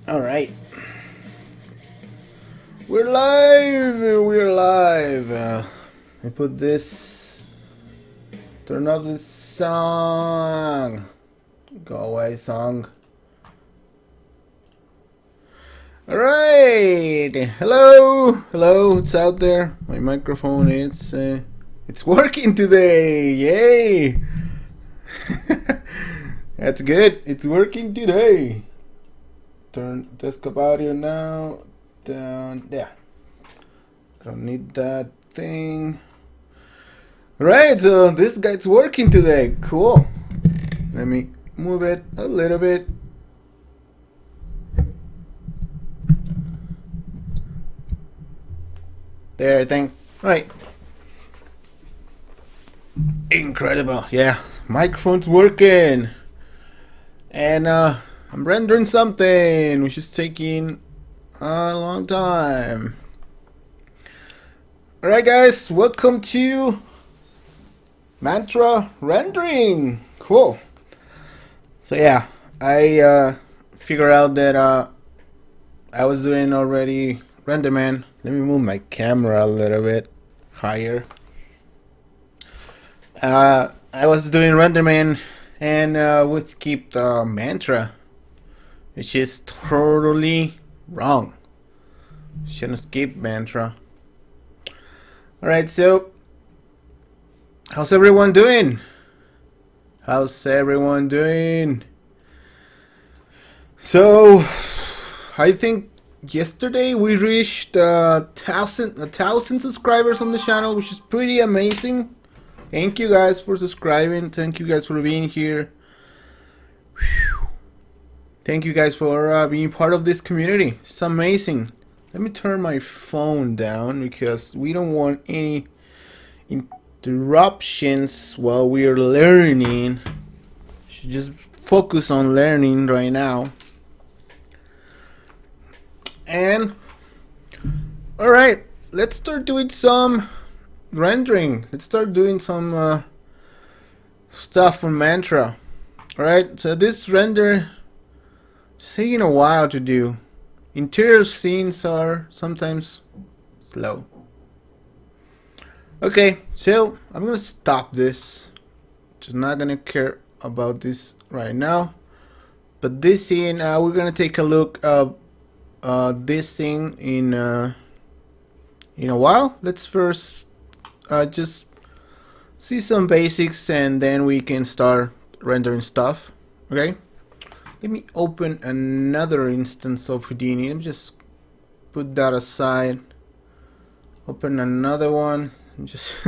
All right, we're live. We're live. I put this. Turn off this song. Go away, song. All right. Hello, hello. It's out there. My microphone. It's working today. Yay! That's good. It's working today. Turn desktop audio now down. Yeah, don't need that thing. Right, so this guy's working today. Cool. Let me move it a little bit. There, I think. Right. Incredible. Yeah, microphone's working. And I'm rendering something, which is taking a long time. Alright guys, welcome to Mantra rendering. Cool. So yeah, I figured out that I was doing already RenderMan. Let me move my camera a little bit higher. I was doing RenderMan and would skip the Mantra, which is totally wrong. Shouldn't skip Mantra. Alright, so how's everyone doing? How's everyone doing? So I think yesterday we reached a thousand subscribers on the channel, which is pretty amazing. Thank you guys for subscribing. Thank you guys for being here. Whew. Thank you guys for being part of this community. It's amazing. Let me turn my phone down because we don't want any interruptions while we are learning. Should just focus on learning right now. And alright, let's start doing some rendering. Let's start doing some stuff on Mantra. Alright, so this render is taking a while to do. Interior scenes are sometimes slow. Okay, so I'm gonna stop this. Just not gonna care about this right now. But this scene, we're gonna take a look at this scene in a while. Let's first just see some basics and then we can start rendering stuff. Okay, let me open another instance of Houdini. Let me just put that aside. Open another one and just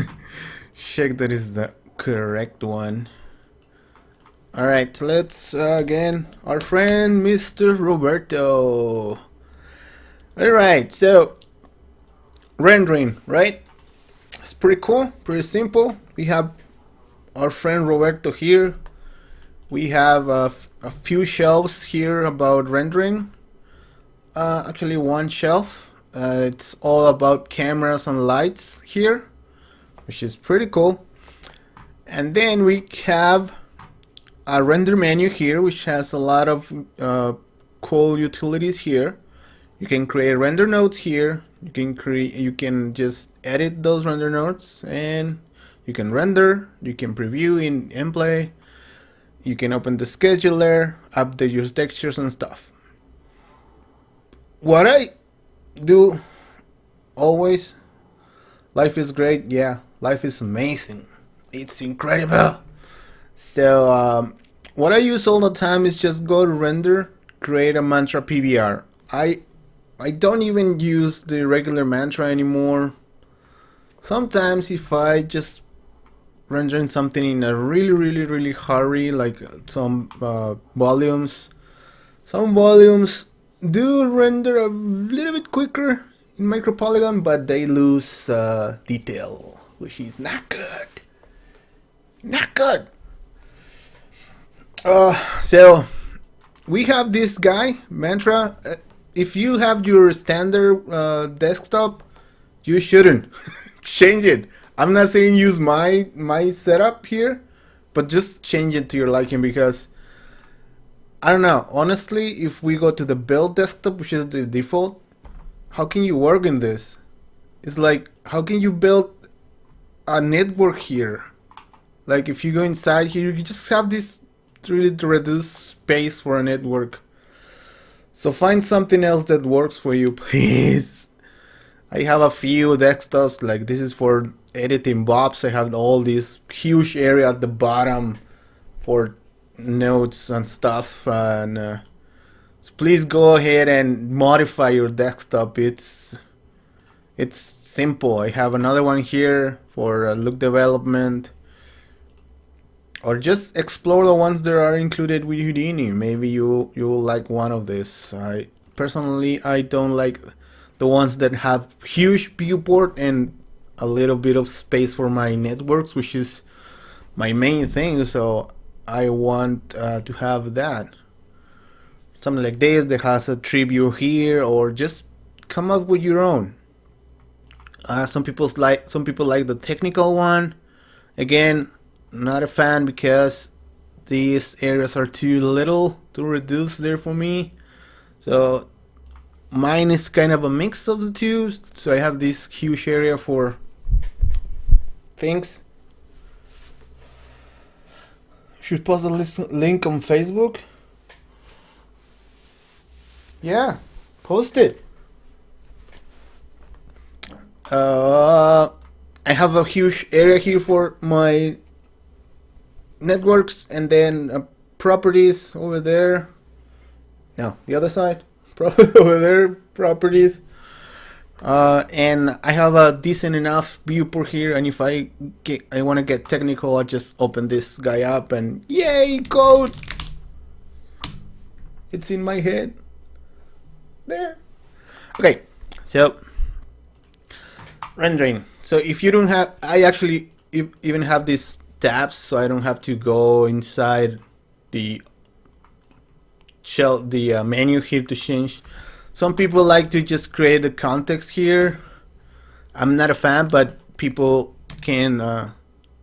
check that is the correct one. Alright, let's again, our friend Mr. Roberto. Alright, so rendering, right? It's pretty cool, pretty simple. We have our friend Roberto here. We have a few shelves here about rendering. Actually one shelf. It's all about cameras and lights here, which is pretty cool. And then we have a render menu here, which has a lot of cool utilities here. You can create render nodes here. You can just edit those render nodes, and you can render. You can preview in Gameplay. You can open the scheduler, update your textures and stuff. What I do always, life is great. Yeah, life is amazing. It's incredible. So what I use all the time is just go to render, create a Mantra PBR. I don't even use the regular Mantra anymore. sometimes if I just rendering something in a really hurry, like some volumes, do render a little bit quicker in micropolygon, but they lose detail, which is not good. Not good. So we have this guy, Mantra. If you have your standard desktop, you shouldn't change it. I'm not saying use my setup here, but just change it to your liking, because I don't know. Honestly, if we go to the build desktop, which is the default, how can you work in this? It's like, how can you build a network here? Like, if you go inside here, you just have this really reduced space for a network. So find something else that works for you, please. I have a few desktops, like this is for editing bobs. I have all this huge area at the bottom for notes and stuff, and so please go ahead and modify your desktop. It's simple. I have another one here for look development, or just explore the ones that are included with Houdini. Maybe you will like one of this. I personally don't like the ones that have huge viewport and a little bit of space for my networks, which is my main thing. So I want to have that. Something like this that has a tree view here, or just come up with your own. Some people like the technical one. Again, not a fan, because these areas are too little to reduce there for me. So mine is kind of a mix of the two. So I have this huge area for things. Should post the link on Facebook. Yeah, post it. I have a huge area here for my networks, and then properties over there. No, the other side. Over there, properties. And I have a decent enough viewport here, and if I want to get technical, I just open this guy up and yay, code! It's in my head. There. Okay, so rendering. So if you don't have, I actually even have these tabs, so I don't have to go inside the menu here to change. Some people like to just create the context here. I'm not a fan, but people can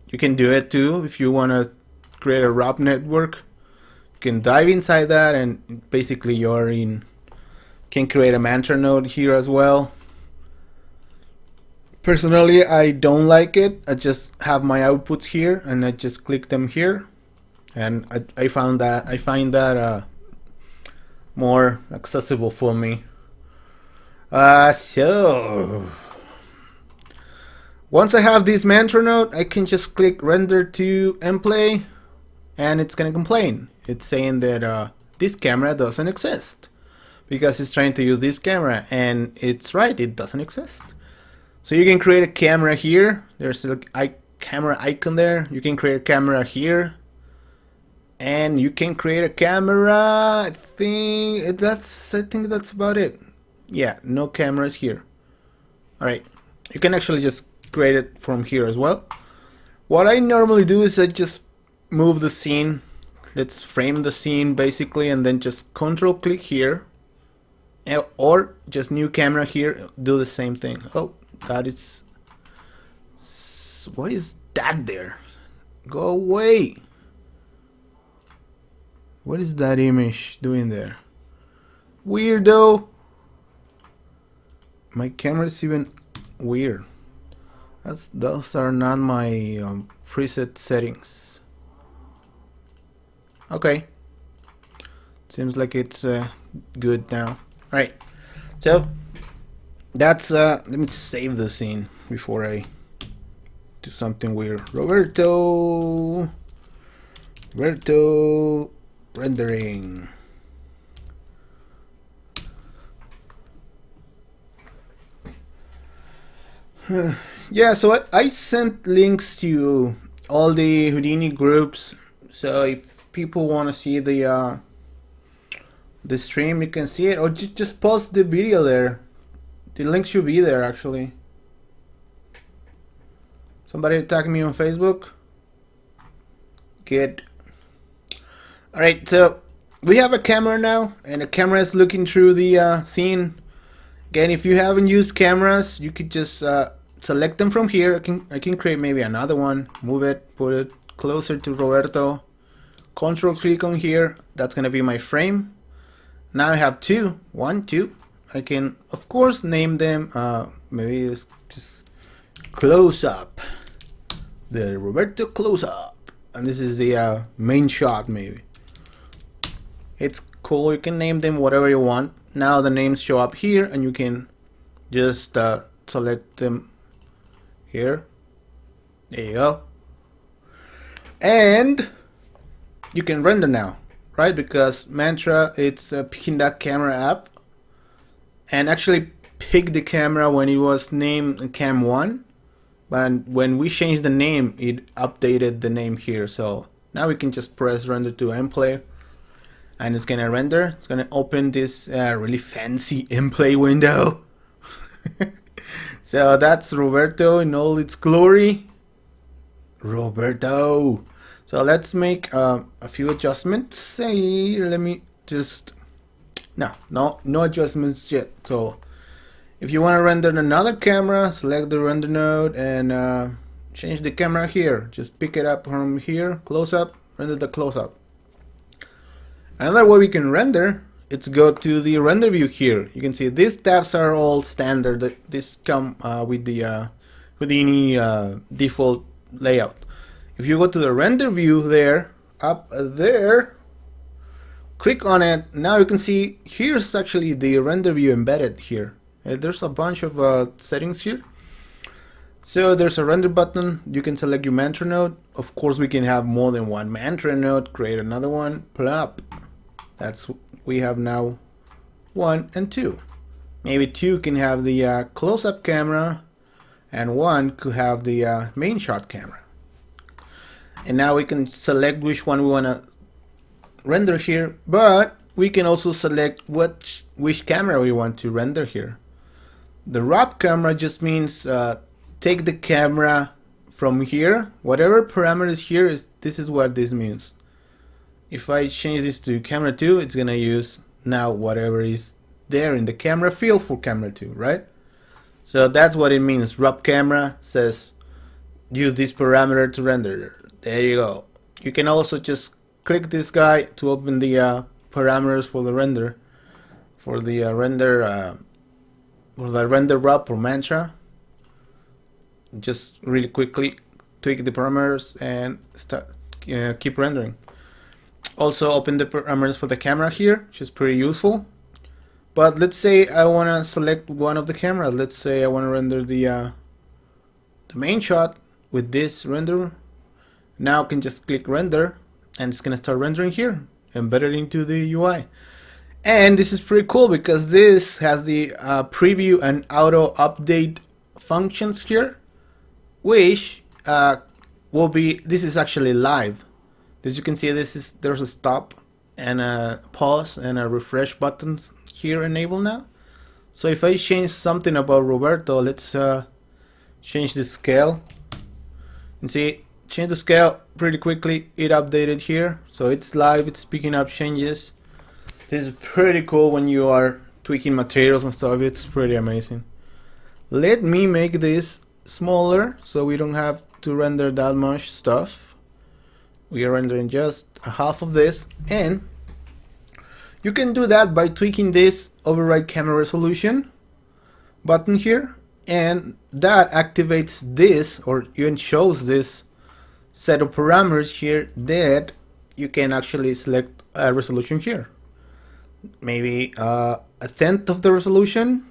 you can do it too. If you want to create a wrap network, you can dive inside that, and basically can create a mantra node here as well. Personally, I don't like it. I just have my outputs here, and I just click them here, and I find that more accessible for me. So once I have this mantra node, I can just click render to mplay, and it's gonna complain. It's saying that this camera doesn't exist, because it's trying to use this camera, and it's right, it doesn't exist. So you can create a camera here. There's a camera icon there. You can create a camera here, and you can create a camera. I think that's about it. Yeah, no cameras here. All right, you can actually just create it from here as well. What I normally do is I just move the scene. Let's frame the scene basically, and then just control click here, or just new camera here. Do the same thing. Oh, that is, why is that there? Go away. What is that image doing there? Weirdo. My camera is even weird. Those are not my preset settings. Okay, seems like it's good now. All right, so that's let me save the scene before I do something weird. Roberto rendering. Yeah, so I sent links to all the Houdini groups. So if people want to see the stream, you can see it, or just post the video there. The link should be there actually. Somebody attacked me on Facebook. Good. Alright, so we have a camera now, and the camera is looking through the scene. Again, if you haven't used cameras, you could just select them from here. I can create maybe another one, move it, put it closer to Roberto. Control click on here. That's gonna be my frame. Now I have two, 1, 2. I can, of course, name them. Maybe it's just close up. The Roberto close up, and this is the main shot. Maybe it's cool. You can name them whatever you want. Now the names show up here, and you can just select them here. There you go. And you can render now, right? Because Mantra, it's picking that camera app and actually picked the camera when it was named Cam 1. But when we changed the name, it updated the name here. So now we can just press render to mplay, and it's gonna render. It's gonna open this really fancy mplay window. So that's Roberto in all its glory. Roberto. So let's make a few adjustments. Say, let me just no adjustments yet. So if you want to render another camera, select the render node and change the camera here. Just pick it up from here, close up, render the close up. Another way we can render, it's go to the render view here. You can see these tabs are all standard. This come with the Houdini default layout. If you go to the render view there, up there, click on it. Now you can see here's actually the render view embedded here. There's a bunch of settings here. So there's a render button. You can select your mantra node. Of course, we can have more than one mantra node. Create another one. Plop. We have now 1 and 2. Maybe 2 can have the close-up camera, and 1 could have the main shot camera. And now we can select which one we want to render here, but we can also select which camera we want to render here. The wrap camera just means take the camera from here, whatever parameters here is. This is what this means. If I change this to camera 2, it's gonna use now whatever is there in the camera field for camera 2, right? So that's what it means. Wrap camera says use this parameter to render. There you go. You can also just click this guy to open the parameters for the render, for the render wrap or mantra. Just really quickly tweak the parameters and start keep rendering. Also open the parameters for the camera here, which is pretty useful. But let's say I want to select one of the cameras. Let's say I want to render the main shot with this render. Now I can just click render, and it's gonna start rendering here, embedded into the UI. And this is pretty cool because this has the preview and auto update functions here, which will be. This is actually live. As you can see, there's a stop and a pause and a refresh buttons here enabled now. So if I change something about Roberto, let's change the scale. And see, change the scale pretty quickly. It updated here, so it's live. It's picking up changes. This is pretty cool when you are tweaking materials and stuff. It's pretty amazing. Let me make this smaller so we don't have to render that much stuff. We are rendering just a half of this, and you can do that by tweaking this override camera resolution button here, and that activates this, or even shows this set of parameters here that you can actually select a resolution here. Maybe a tenth of the resolution,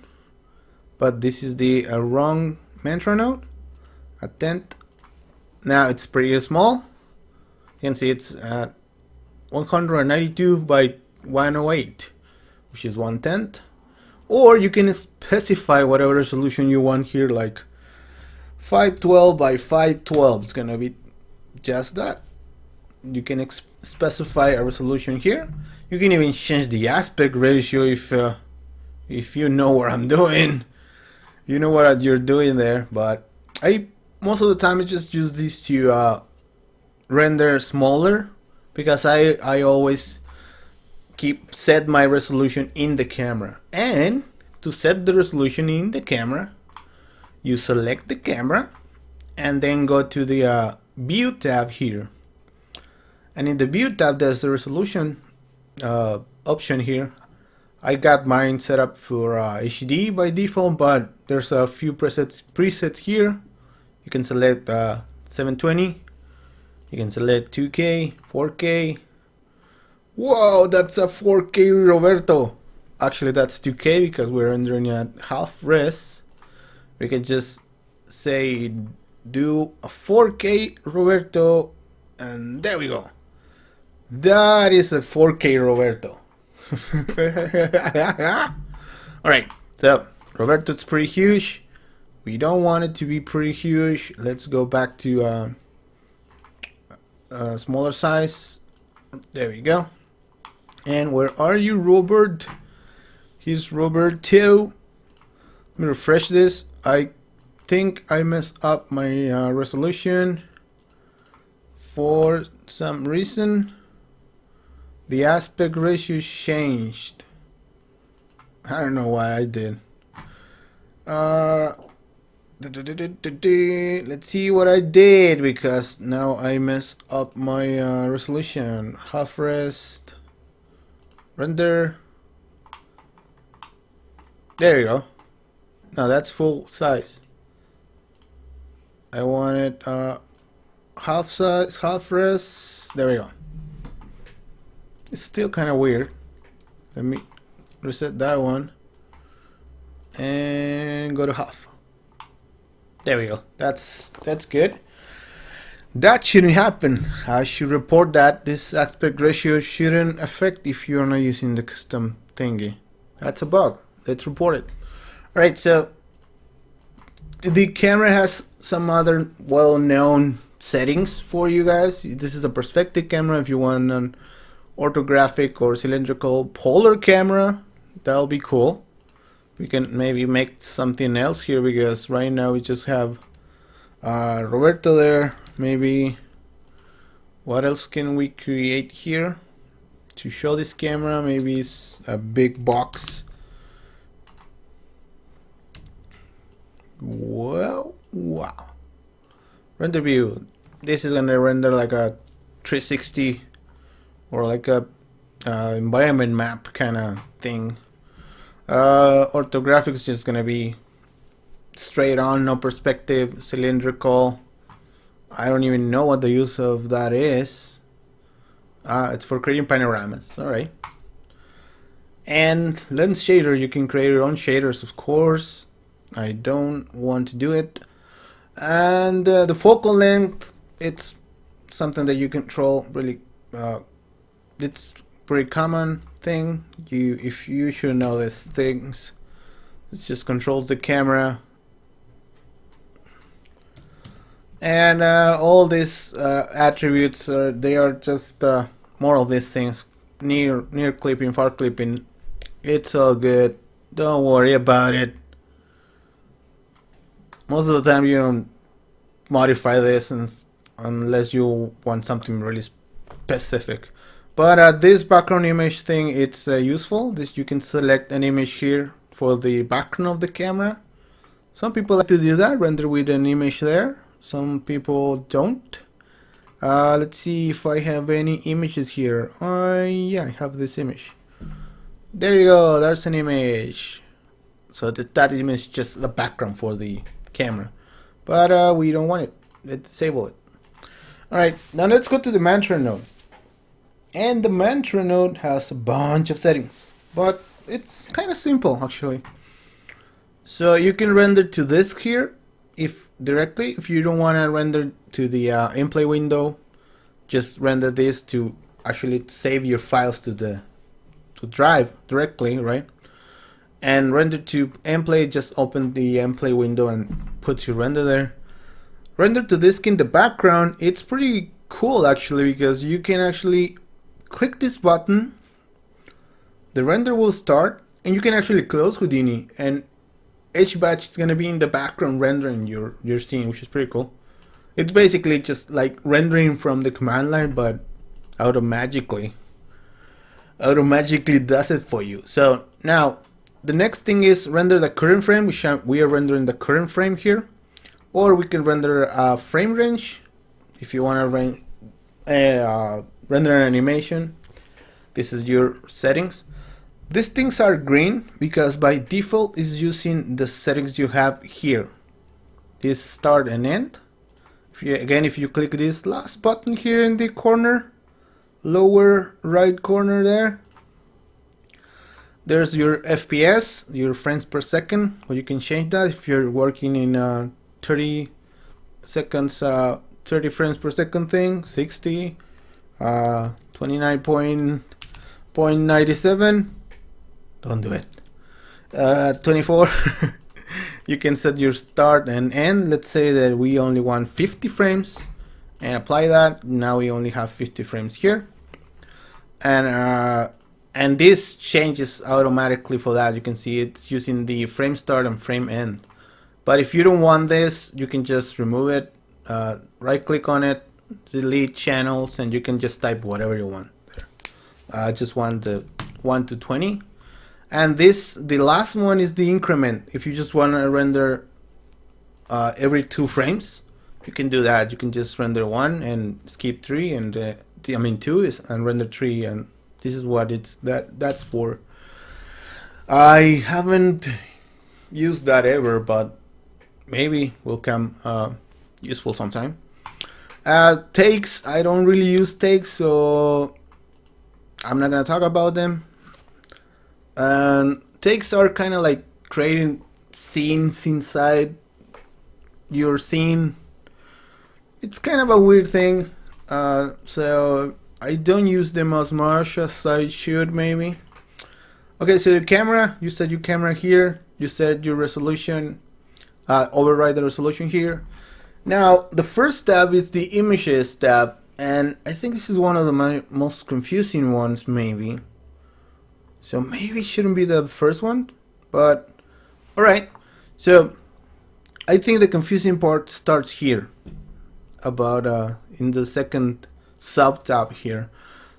but this is the wrong mantra node. A tenth. Now it's pretty small. You can see it's at 192 by 108, which is 1/10. Or you can specify whatever resolution you want here, like 512 by 512 is gonna be just that. You can specify a resolution here. You can even change the aspect ratio if you know what I'm doing. You know what you're doing there. But most of the time I just use these to render smaller, because I always set my resolution in the camera. And to set the resolution in the camera, you select the camera and then go to the view tab here. And in the view tab, there's the resolution option here. I got mine set up for HD by default, but there's a few presets here. You can select 720. You can select 2K, 4K. Whoa, that's a 4K, Roberto. Actually, that's 2K because we're rendering at half res. We can just say do a 4K, Roberto, and there we go. That is a 4K, Roberto. Alright, so Roberto's pretty huge. We don't want it to be pretty huge. Let's go back to smaller size. There we go. And where are you, Robert? Here's Roberto. Let me refresh this. I think I messed up my resolution for some reason. The aspect ratio changed. I don't know why I did. Let's see what I did, because now I messed up my resolution. Half res, render. There you go. Now that's full size. I want it half size, half res. There we go. It's still kind of weird. Let me reset that one and go to half. There we go. That's good. That shouldn't happen. I should report that this aspect ratio shouldn't affect if you're not using the custom thingy. That's a bug. Let's report it. Alright, so the camera has some other well-known settings for you guys. This is a perspective camera. If you want an orthographic or cylindrical polar camera, that'll be cool. We can maybe make something else here, because right now we just have Roberto there. Maybe what else can we create here to show this camera? Maybe it's a big box. Well, wow. Render view. This is gonna render like a 360 or like a environment map kind of thing. Orthographic is just gonna be straight on, no perspective, cylindrical. I don't even know what the use of that is. It's for creating panoramas. Alright. And lens shader, you can create your own shaders, of course. I don't want to do it. And the focal length, it's something that you control really. It's pretty common thing. If you should know these things, it just controls the camera. And all these attributes they are just more of these things. Near clipping, far clipping, it's all good. Don't worry about it. Most of the time you don't modify this unless you want something really specific. But this background image thing, it's useful. You can select an image here for the background of the camera. Some people like to do that, render with an image there. Some people don't. Let's see if I have any images here. Yeah, I have this image. There you go, there's an image. So that image is just the background for the camera. But we don't want it. Let's disable it. Alright, now let's go to the mantra node. And the mantra node has a bunch of settings, but it's kind of simple actually. So you can render to this here if you don't want to render to the in-play window. Just render this to actually save your files to drive directly, right? And render to in-play, just open the in-play window and put your render there. render to disk in the background, it's pretty cool actually, because you can actually click this button, the render will start, and you can actually close Houdini, and each batch is going to be in the background rendering your scene, which is pretty cool. It's basically just like rendering from the command line, but automatically does it for you. So now the next thing is render the current frame, which we are rendering the current frame here, or we can render a frame range if you want to render an animation. This is your settings. These things are green because by default is using the settings you have here. This start and end. If you click this last button here in the corner, lower right corner there, there's your FPS, your frames per second, or you can change that if you're working in 30 seconds, 30 frames per second thing, 60, 29.97. Don't do it. 24. You can set your start and end. Let's say that we only want 50 frames and apply that. Now we only have 50 frames here. And this changes automatically for that. You can see it's using the frame start and frame end. But if you don't want this, you can just remove it. Right click on it, delete channels, and you can just type whatever you want there. I just want the 1 to 20. And the last one is the increment. If you just want to render every 2 frames, you can do that. You can just render 1 and skip 3, and 2 and render 3, and this is what that's for. I haven't used that ever, but maybe will come useful sometime. Takes, I don't really use takes, so I'm not gonna talk about them. And takes are kind of like creating scenes inside your scene. It's kind of a weird thing, so I don't use them as much as I should maybe. Okay, so your camera, you set your camera here, you set your resolution, override the resolution here. Now the first tab is the images tab, and I think this is one of the most confusing ones maybe. So maybe it shouldn't be the first one, but alright. So I think the confusing part starts here, about in the second sub tab here.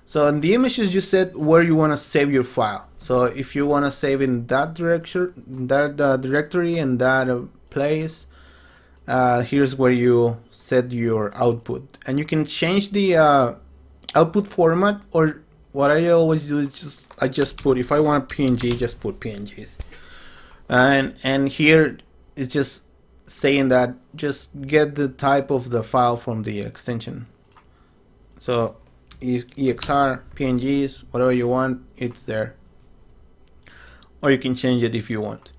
So in the images you set where you want to save your file. So if you want to save in that directory, and that place, here's where you set your output, and you can change the output format, or what I always do is I just put, if I want a PNG, just put PNGs, and here it's just saying that just get the type of the file from the extension. So EXR, PNGs, whatever you want, it's there, or you can change it if you want.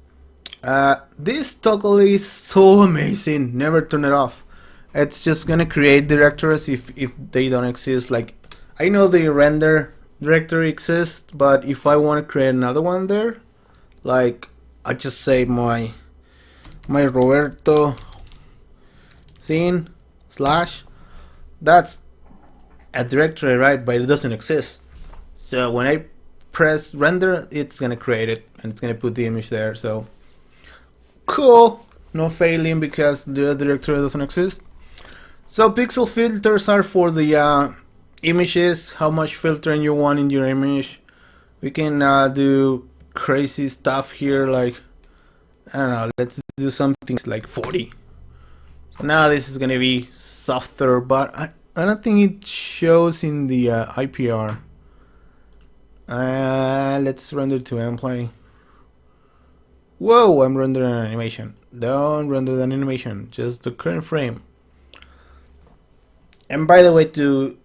This toggle is so amazing, never turn it off. It's just gonna create directories if they don't exist. Like, I know the render directory exists, but if I want to create another one there, like I just say my Roberto scene / that's a directory, right? But it doesn't exist. So when I press render, it's gonna create it, and it's gonna put the image there. So cool, no failing because the directory doesn't exist. So pixel filters are for the images, how much filtering you want in your image. We can do crazy stuff here, like, I don't know, let's do something like 40. So now this is gonna be softer, but I don't think it shows in the IPR. Let's render to M-play. Whoa, I'm rendering an animation. Don't render an animation, just the current frame. And by the way, to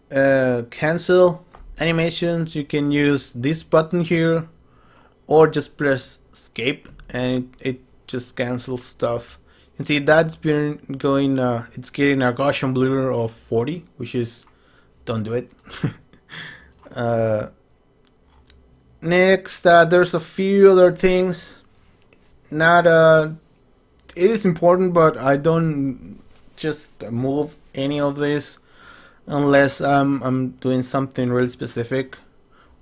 cancel animations, you can use this button here, or just press escape and it just cancels stuff. You can see that's been going, it's getting a Gaussian blur of 40, which is, don't do it. Next, there's a few other things. Not it is important, but I don't just move any of this unless I'm doing something really specific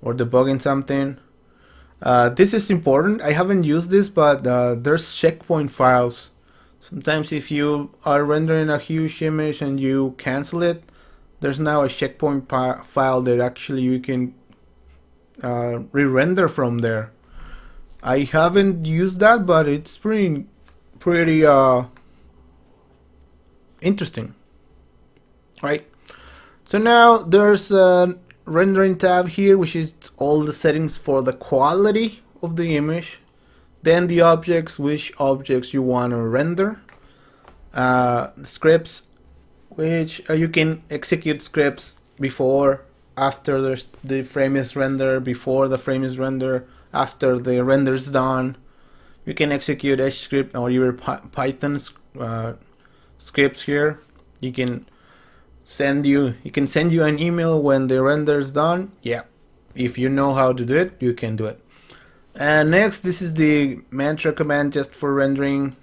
or debugging something. This is important. I haven't used this, but there's checkpoint files. Sometimes if you are rendering a huge image and you cancel it, there's now a checkpoint file that actually you can re-render from there. I haven't used that, but it's pretty interesting, right? So now there's a rendering tab here, which is all the settings for the quality of the image. Then the objects, which objects you want to render. Scripts, which you can execute scripts before, after the frame is rendered, before the frame is rendered, after the render is done. You can execute H script or your Python scripts here. You can send you an email when the render is done. Yeah, if you know how to do it, you can do it. And next, this is the mantra command just for rendering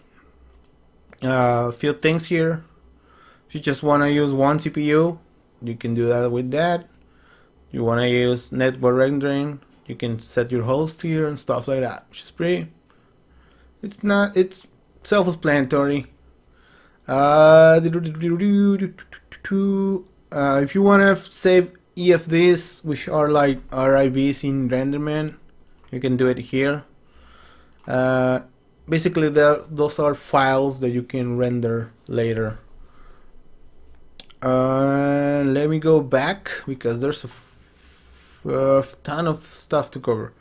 a few things here. If you just want to use one CPU, you can do that with that. You want to use network rendering, you can set your host here and stuff like that, which is pretty. It's self-explanatory. If you want to save EFDs, which are like RIVs in RenderMan, you can do it here. Basically, those are files that you can render later. Let me go back because there's a ton of stuff to cover.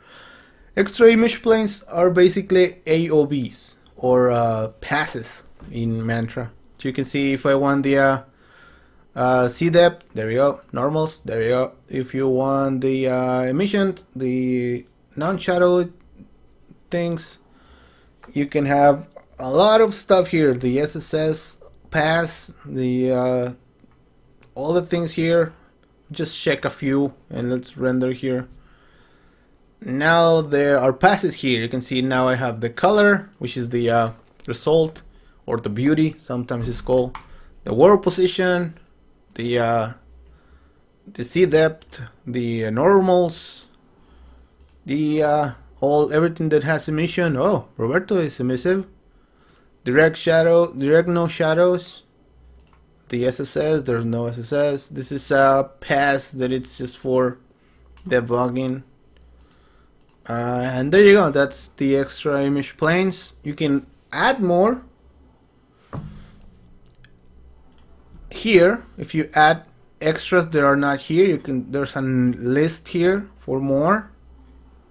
Extra image planes are basically AOBs or passes in Mantra. So you can see if I want the C depth, there you go. Normals, there you go. If you want the emission, the non-shadow things, you can have a lot of stuff here. The SSS pass, the all the things here. Just check a few and let's render here. Now there are passes here. You can see now I have the color, which is the result, or the beauty, sometimes it's called. The world position, the C depth, the normals, the everything that has emission. Oh, Roberto is emissive. Direct shadow, direct no shadows. The SSS, there's no SSS. This is a pass that it's just for debugging. And there you go, that's the extra image planes. You can add more here. If you add extras that are not here, there's a list here for more.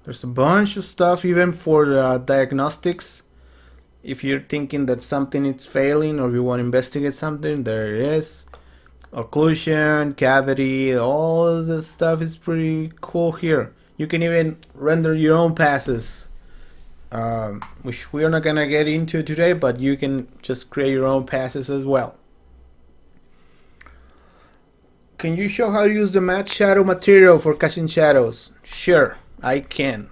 There's a bunch of stuff even for diagnostics. If you're thinking that something is failing or you want to investigate something, there it is. Occlusion, cavity, all of this stuff is pretty cool here. You can even render your own passes, which we're not gonna get into today, but you can just create your own passes as well. Can you show how to use the matte shadow material for casting shadows? Sure, I can.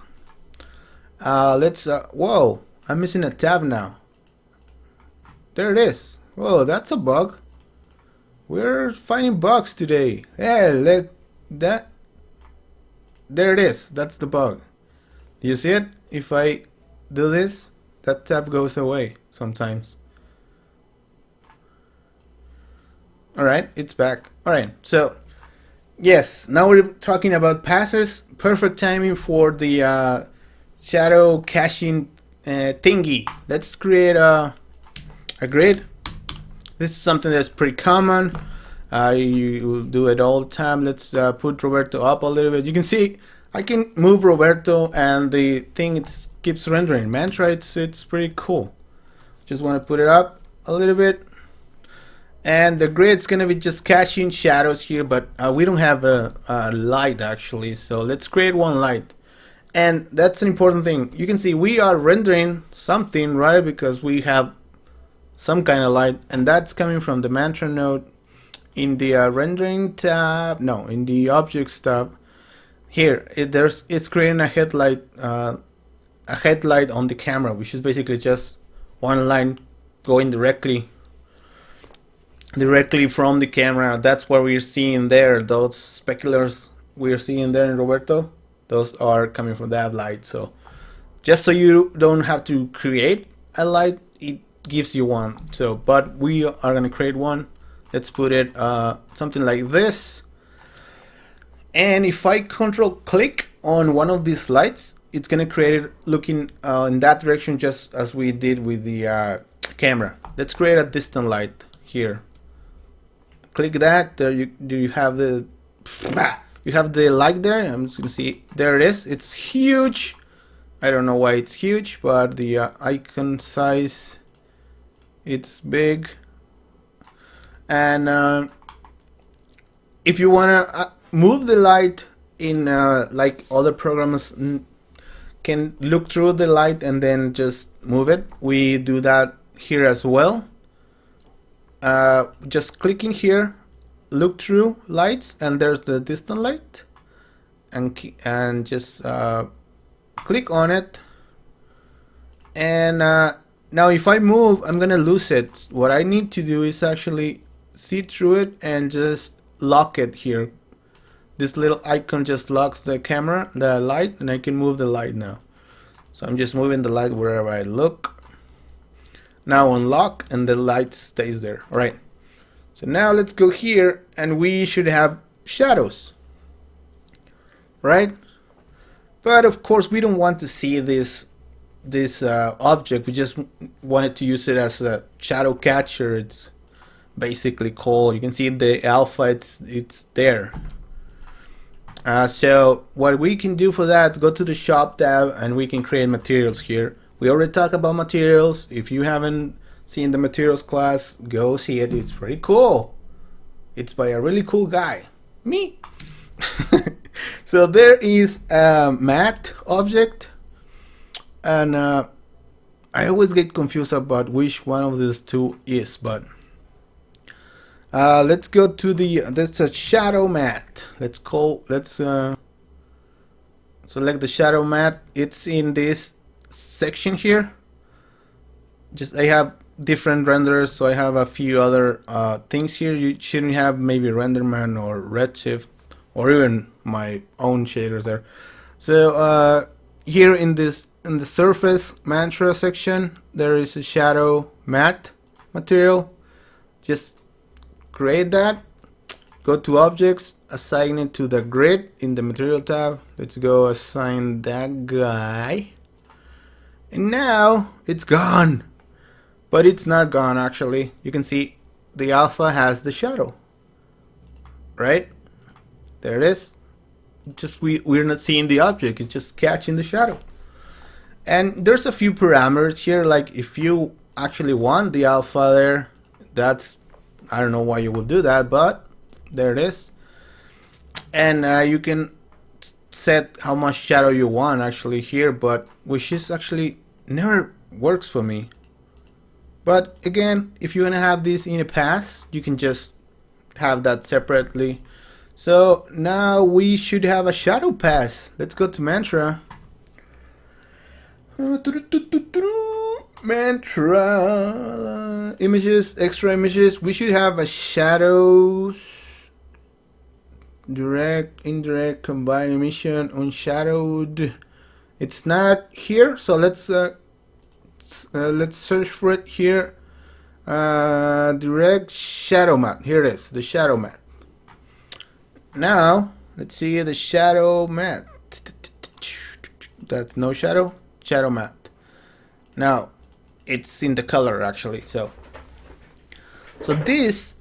Whoa, I'm missing a tab now. There it is. Whoa, that's a bug. We're finding bugs today. Hey, look, there it is. That's the bug. Do you see it? If I do this, that tab goes away sometimes. Alright, it's back. Alright, so yes, now we're talking about passes. Perfect timing for the shadow caching thingy. Let's create a grid. This is something that's pretty common. You do it all the time. Let's put Roberto up a little bit. You can see I can move Roberto and the thing keeps rendering. Mantra, it's pretty cool. Just want to put it up a little bit. And the grid's gonna be just caching shadows here, but we don't have a light actually. So let's create one light. And that's an important thing. You can see we are rendering something, right? Because we have some kind of light, and that's coming from the Mantra node. In the rendering tab, no, in the objects tab, here it's creating a headlight on the camera, which is basically just one line going directly directly from the camera. That's what we're seeing there. Those speculars we're seeing there in Roberto, those are coming from that light. So just so you don't have to create a light, it gives you one. So, but we are going to create one. Let's put it something like this. And if I control click on one of these lights, it's going to create it looking in that direction, just as we did with the camera. Let's create a distant light here. Click that. There you have the light there. I'm just gonna see. There it is. It's huge. I don't know why it's huge, but the icon size, it's big. And if you wanna move the light in like other programs can look through the light and then just move it, we do that here as well. Just clicking here, look through lights, and there's the distant light, and just click on it. And now if I move, I'm gonna lose it. What I need to do is actually see through it and just lock it here. This little icon just locks the camera, the light, and I can move the light now. So I'm just moving the light wherever I look. Now unlock, and the light stays there. All right. So now let's go here, and we should have shadows, right? But of course we don't want to see this object. We just wanted to use it as a shadow catcher. It's basically called. You can see the alpha. It's there. So what we can do for that is go to the shop tab, and we can create materials here. We already talked about materials. If you haven't seen the materials class, go see it. It's pretty cool. It's by a really cool guy, me. So there is a matte object, and I always get confused about which one of these two is, but let's go to there's a shadow matte. Let's select the shadow matte. It's in this section here. I have different renders, so I have a few other things here. You shouldn't have maybe RenderMan or Redshift or even my own shaders there. So here in the surface mantra section, there is a shadow matte material. Just create that, go to objects, assign it to the grid in the material tab. Let's go assign that guy, and now it's gone. But it's not gone actually. You can see the alpha has the shadow, right? There it is. Just we're not seeing the object, it's just catching the shadow. And there's a few parameters here, like if you actually want the alpha there, that's, I don't know why you will do that, but there it is. And you can set how much shadow you want actually here, but which is actually never works for me. But again, if you want to have this in a pass, you can just have that separately. So now we should have a shadow pass. Let's go to mantra. Mantra images, extra images. We should have a shadows, direct, indirect, combined emission, unshadowed. It's not here, so let's search for it here. Direct shadow matte. Here it is, the shadow matte. Now let's see the shadow matte. That's no shadow. Shadow matte. Now it's in the color actually. So this,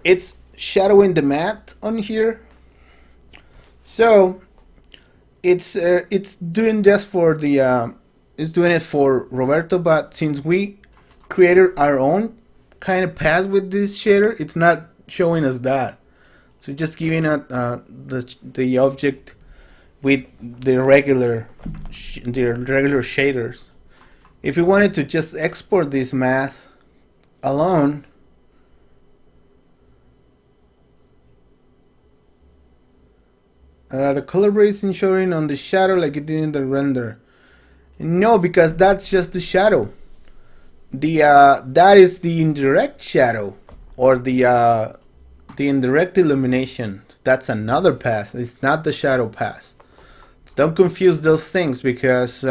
it's shadowing the matte on here. So it's doing just for the it's doing it for Roberto, but since we created our own kind of path with this shader, it's not showing us that. So just giving it the object with the regular shaders. If you wanted to just export this math alone, the color braid isn't showing on the shadow like it did in the render. No, because that's just the shadow. That is the indirect shadow. or the indirect illumination. That's another pass. It's not the shadow pass. Don't confuse those things, because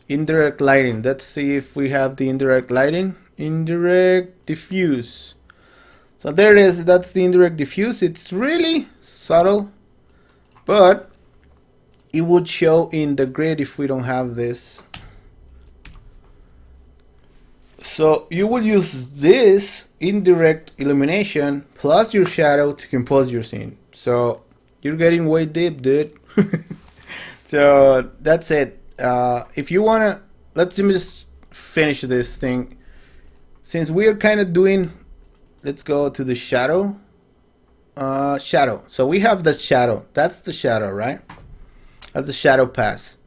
indirect lighting. Let's see if we have the indirect lighting. Indirect diffuse. So there it is. That's the indirect diffuse. It's really subtle, but it would show in the grid if we don't have this. So you will use this indirect illumination plus your shadow to compose your scene. So you're getting way deep, dude. So that's it. If you wanna, let's just finish this thing. Since we are kind of doing, let's go to the shadow. Shadow. So we have the shadow. That's the shadow, right? That's the shadow pass.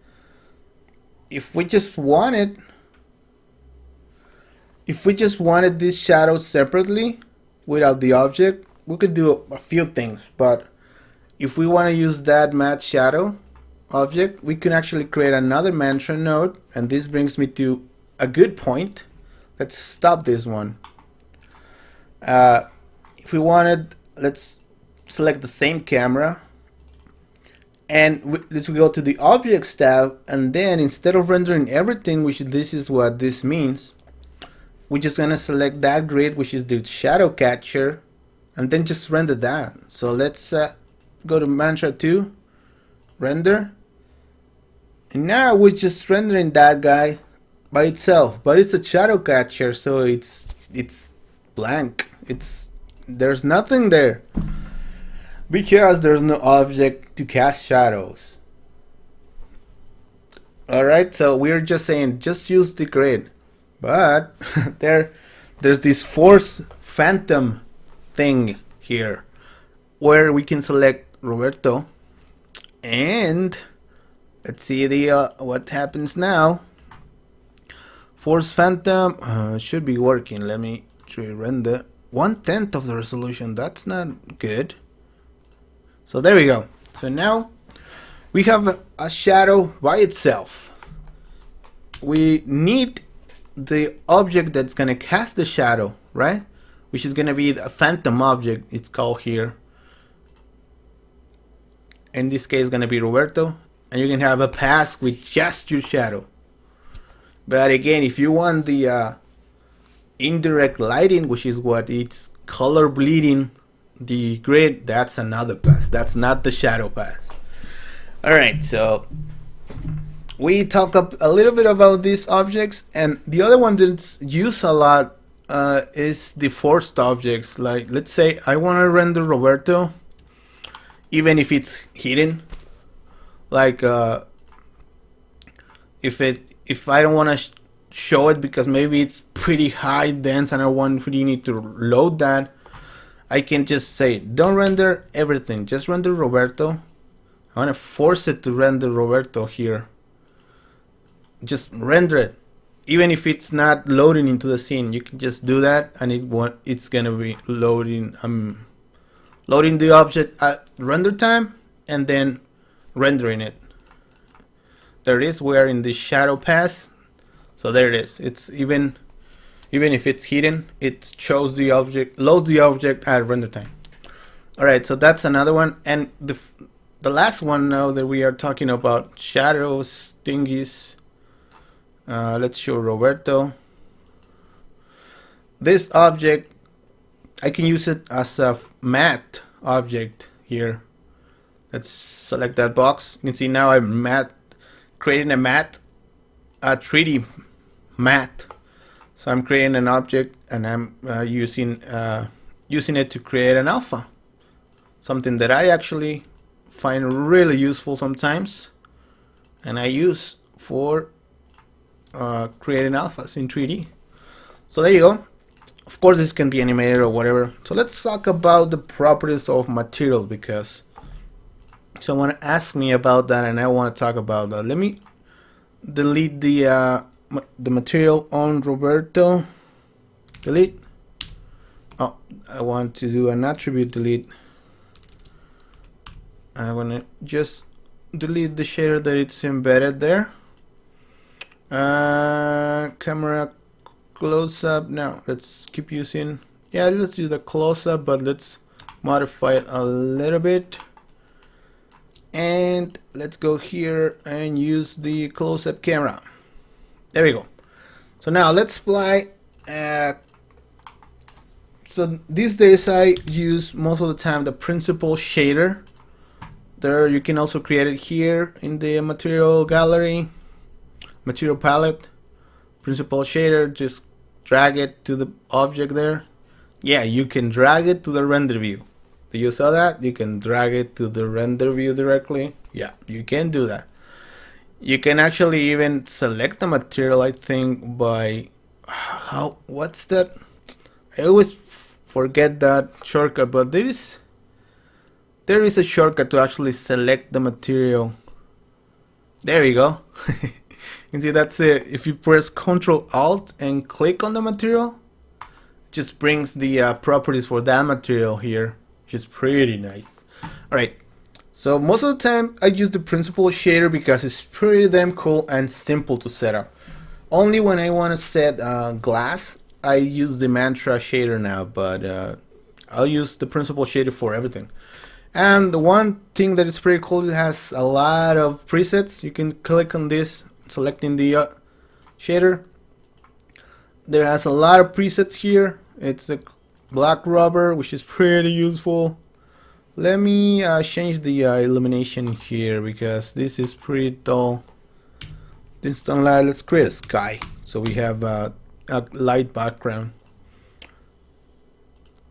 If we just wanted this shadow separately without the object, we could do a few things. But if we want to use that matte shadow object, we can actually create another mantra node, and this brings me to a good point. Let's stop this one. If we wanted, let's select the same camera, and let's go to the objects tab, and then instead of rendering everything, which this is what this means, we're just gonna select that grid, which is the shadow catcher, and then just render that. So let's go to mantra 2, render, and now we're just rendering that guy by itself, but it's a shadow catcher, so it's blank. There's nothing there because there's no object to cast shadows. Alright, so we're just saying just use the grid, but there's this force phantom thing here where we can select Roberto, and let's see the what happens now. Force phantom should be working. Let me try render 1/10 of the resolution. That's not good. So there we go. So now we have a shadow by itself. We need the object that's gonna cast the shadow, right? Which is gonna be a phantom object, it's called here. In this case, it's gonna be Roberto, and you can have a pass with just your shadow. But again, if you want the indirect lighting, which is what it's color bleeding the grid, that's another pass. That's not the shadow pass. All right, so we talked a little bit about these objects, and the other one that's used a lot is the forced objects. Like, let's say I want to render Roberto even if it's hidden. Like if I don't want to show it because maybe it's pretty high dense and I want Houdini to load that, I can just say don't render everything, just render Roberto. I want to force it to render Roberto here. Just render it, even if it's not loading into the scene. You can just do that, and it's gonna be loading loading the object at render time and then rendering it. There it is. We're in the shadow pass, so there it is. It's even if it's hidden, it shows the object, loads the object at render time. All right, so that's another one, and the last one now that we are talking about shadows thingies. Let's show Roberto. This object, I can use it as a matte object here. Let's select that box. You can see now I'm creating a 3D matte. So I'm creating an object, and I'm using it to create an alpha, something that I actually find really useful sometimes, and I use for creating alphas in 3D. So there you go. Of course, this can be animated or whatever. So let's talk about the properties of materials, because someone asked me about that and I want to talk about that. Let me delete the material on Roberto. Delete. Oh, I want to do an attribute delete. I'm gonna just delete the shader that it's embedded there. Camera close up. Now let's keep using Yeah, let's do the close-up, but let's modify it a little bit. And let's go here and use the close-up camera. There we go. So now let's apply. So these days I use most of the time the principal shader. There you can also create it here in the material gallery, material palette, principal shader. Just drag it to the object there. Yeah, you can drag it to the render view. Do you saw that? You can drag it to the render view directly. Yeah, you can do that. You can actually even select the material, I think, by what's that? I always forget that shortcut, but there is a shortcut to actually select the material. There we go. You can see that's it. If you press Ctrl Alt and click on the material, it just brings the properties for that material here, which is pretty nice. Alright, so most of the time I use the principal shader because it's pretty damn cool and simple to set up. Only when I want to set glass, I use the mantra shader now, but I'll use the principal shader for everything. And the one thing that is pretty cool, it has a lot of presets. You can click on this, selecting the shader. There has a lot of presets here. It's a black rubber, which is pretty useful. Let me change the illumination here because this is pretty dull. Distant light. Let's create a sky so we have a light background.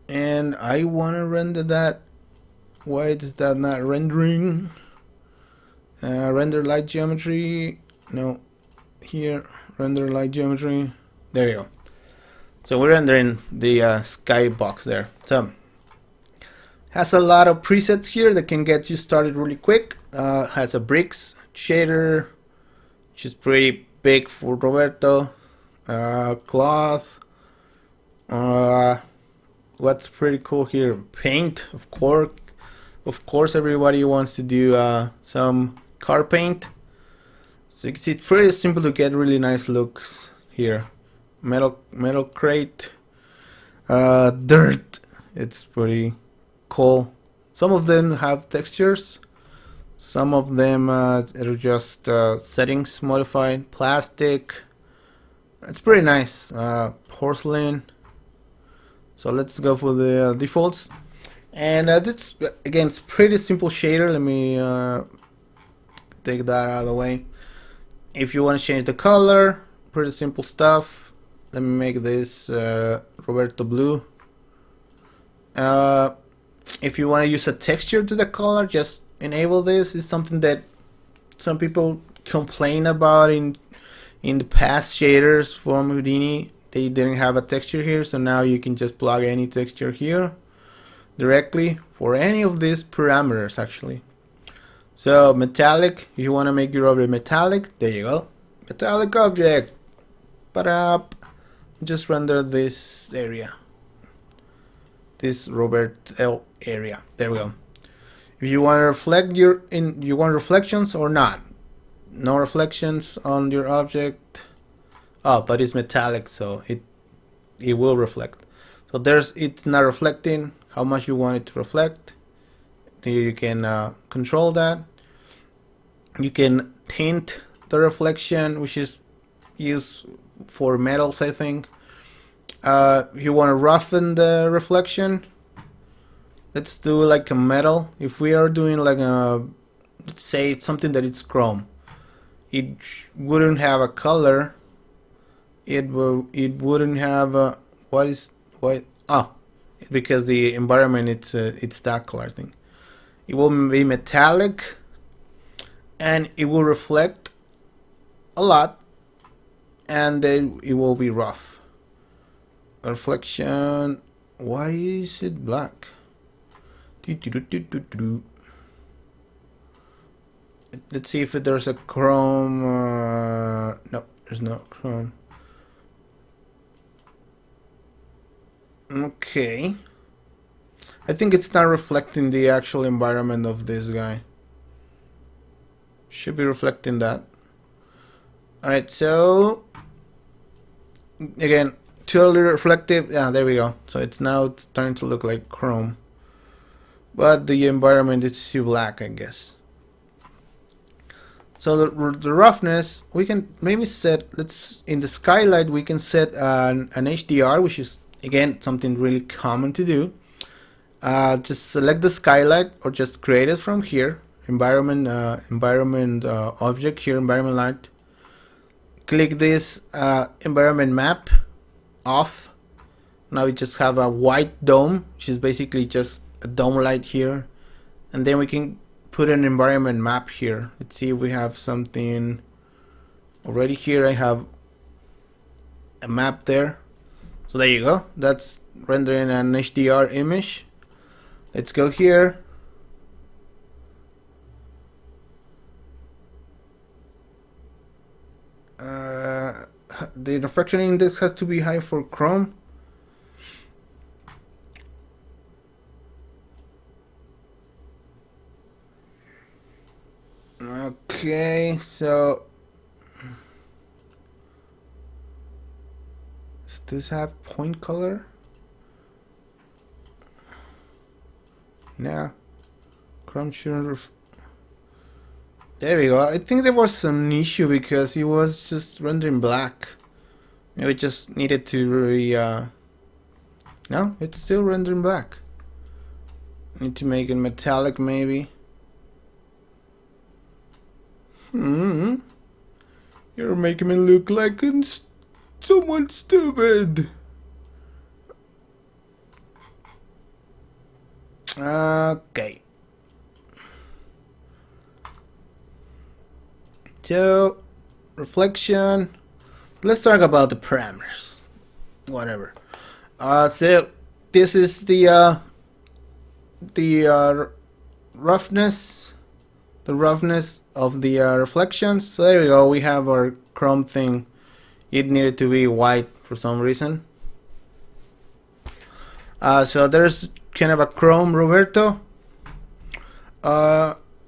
And I want to render that. Why is that not rendering? Render light geometry. No, here, render light geometry. There you go. So we're rendering the sky box there. So has a lot of presets here that can get you started really quick. Has a bricks shader, which is pretty big for Roberto. Cloth. What's pretty cool here? Paint, of course. Of course, everybody wants to do some car paint. So it's pretty simple to get really nice looks here. Metal crate, dirt. It's pretty cool. Some of them have textures. Some of them are just settings modified. Plastic. It's pretty nice. Porcelain. So let's go for the defaults. And this again, it's pretty simple shader. Let me take that out of the way. If you want to change the color, pretty simple stuff. Let me make this Roberto blue. If you want to use a texture to the color, just enable this. It's something that some people complain about in the past shaders from Houdini. They didn't have a texture here, so now you can just plug any texture here directly for any of these parameters actually. So metallic, if you want to make your object metallic, there you go. Metallic object. But just render this area. This Roberto area. There we go. If you want to reflect you want reflections or not. No reflections on your object. Oh, but it's metallic, so it will reflect. So it's not reflecting how much you want it to reflect. Here you can control that. You can tint the reflection, which is used for metals, I think. If you want to roughen the reflection, let's do like a metal. If we are doing like let's say something that it's chrome, it wouldn't have a color. It wouldn't have because the environment it's that color thing. It will be metallic and it will reflect a lot, and then it will be rough. Reflection. Why is it black? Let's see if there's a chrome. No, there's no chrome. Okay. I think it's not reflecting the actual environment of this guy. Should be reflecting that. Alright, so again, totally reflective. Yeah, there we go. So it's starting to look like chrome, but the environment is still black, I guess. So the roughness we can maybe set. Let's in the skylight we can set an HDR, which is again something really common to do. Just select the skylight or just create it from here. Environment object here, environment light. Click this environment map off. Now we just have a white dome, which is basically just a dome light here, and then we can put an environment map here. Let's see if we have something already here. I have a map there, so there you go. That's rendering an HDR image. Let's go here. The refraction index has to be high for Chrome. Okay, so does this have point color? No. Chrome shouldn't there we go. I think there was some issue because it was just rendering black. Maybe it just needed to no, it's still rendering black. Need to make it metallic maybe. You're making me look like someone stupid. Okay. So, reflection. Let's talk about the parameters. Whatever. So this is the roughness. The roughness of the reflections. So there we go. We have our Chrome thing. It needed to be white for some reason. So there's kind of a Chrome Roberto.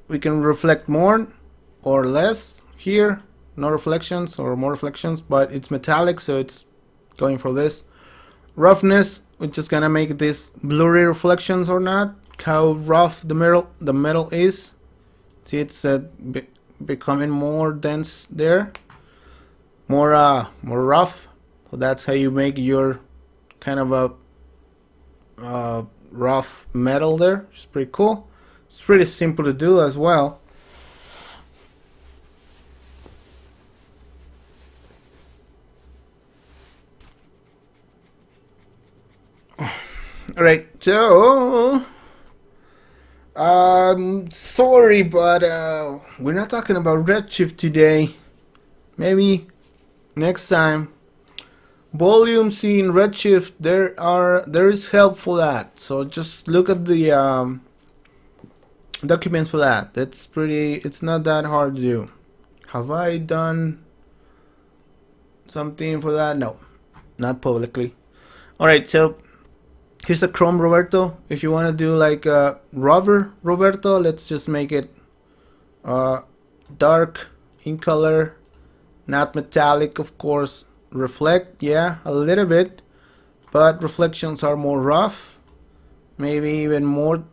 We can reflect more or less here. No reflections or more reflections, but it's metallic, so it's going for this. Roughness, we're just gonna make this blurry reflections or not. How rough the metal is. See, it's becoming more dense there, more rough. So that's how you make your kind of a rough metal there. It's pretty cool. It's pretty simple to do as well. All right, so sorry, but we're not talking about Redshift today. Maybe next time. Volumes in Redshift, there is help for that. So just look at the documents for that. It's not that hard to do. Have I done something for that? No, not publicly. All right, so here's a Chrome Roberto. If you want to do like a rubber Roberto, let's just make it dark in color, not metallic, of course. Reflect, yeah, a little bit, but reflections are more rough, maybe even more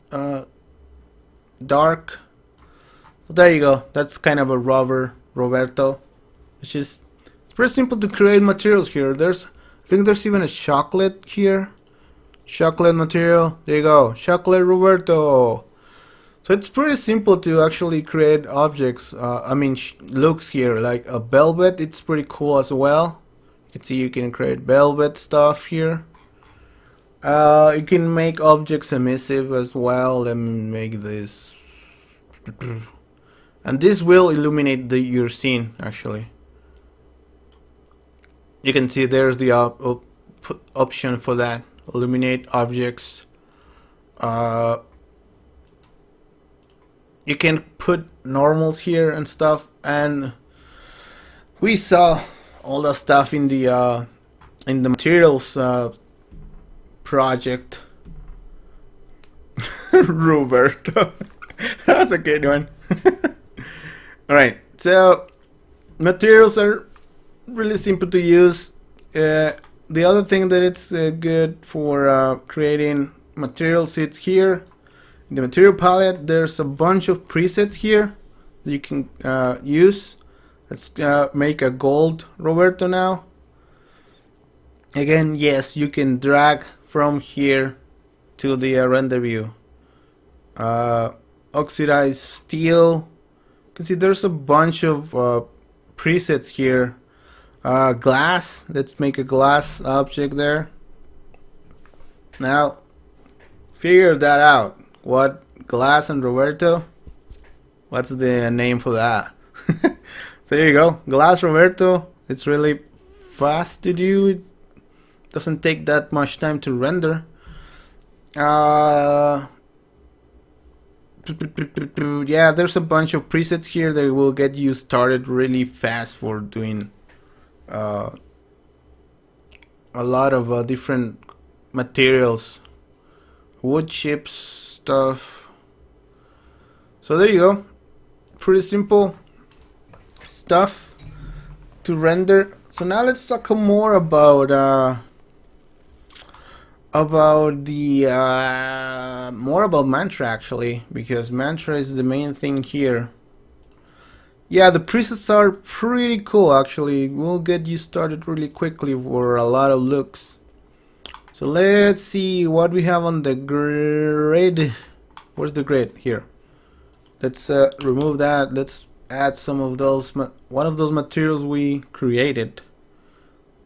dark. So there you go. That's kind of a rubber Roberto. It's pretty simple to create materials here. I think there's even a chocolate here. Chocolate material. There you go. Chocolate Roberto. So it's pretty simple to actually create objects. Looks here like a velvet. It's pretty cool as well. You can see you can create velvet stuff here. You can make objects emissive as well. Let me make this. And this will illuminate your scene actually. You can see there's the option for that. Illuminate objects. You can put normals here and stuff, and we saw all the stuff in the materials project. Roberto. That's a good one. Alright, so materials are really simple to use. the other thing that it's good for creating materials, it's here in the material palette. There's a bunch of presets here that you can use. Let's make a gold Roberto now. Again, yes, you can drag from here to the render view. Oxidized steel. You can see there's a bunch of presets here. Glass. Let's make a glass object there. Now, figure that out. What glass and Roberto? What's the name for that? So there you go. Glass Roberto. It's really fast to do. It doesn't take that much time to render. Yeah, there's a bunch of presets here that will get you started really fast for doing a lot of different materials, wood chips, stuff. So there you go. Pretty simple stuff to render. So now let's talk more about Mantra actually, because Mantra is the main thing here. Yeah, the presets are pretty cool actually. We'll get you started really quickly for a lot of looks. So let's see what we have on the grid. Where's the grid? Here. Let's remove that. Let's add some of those. One of those materials we created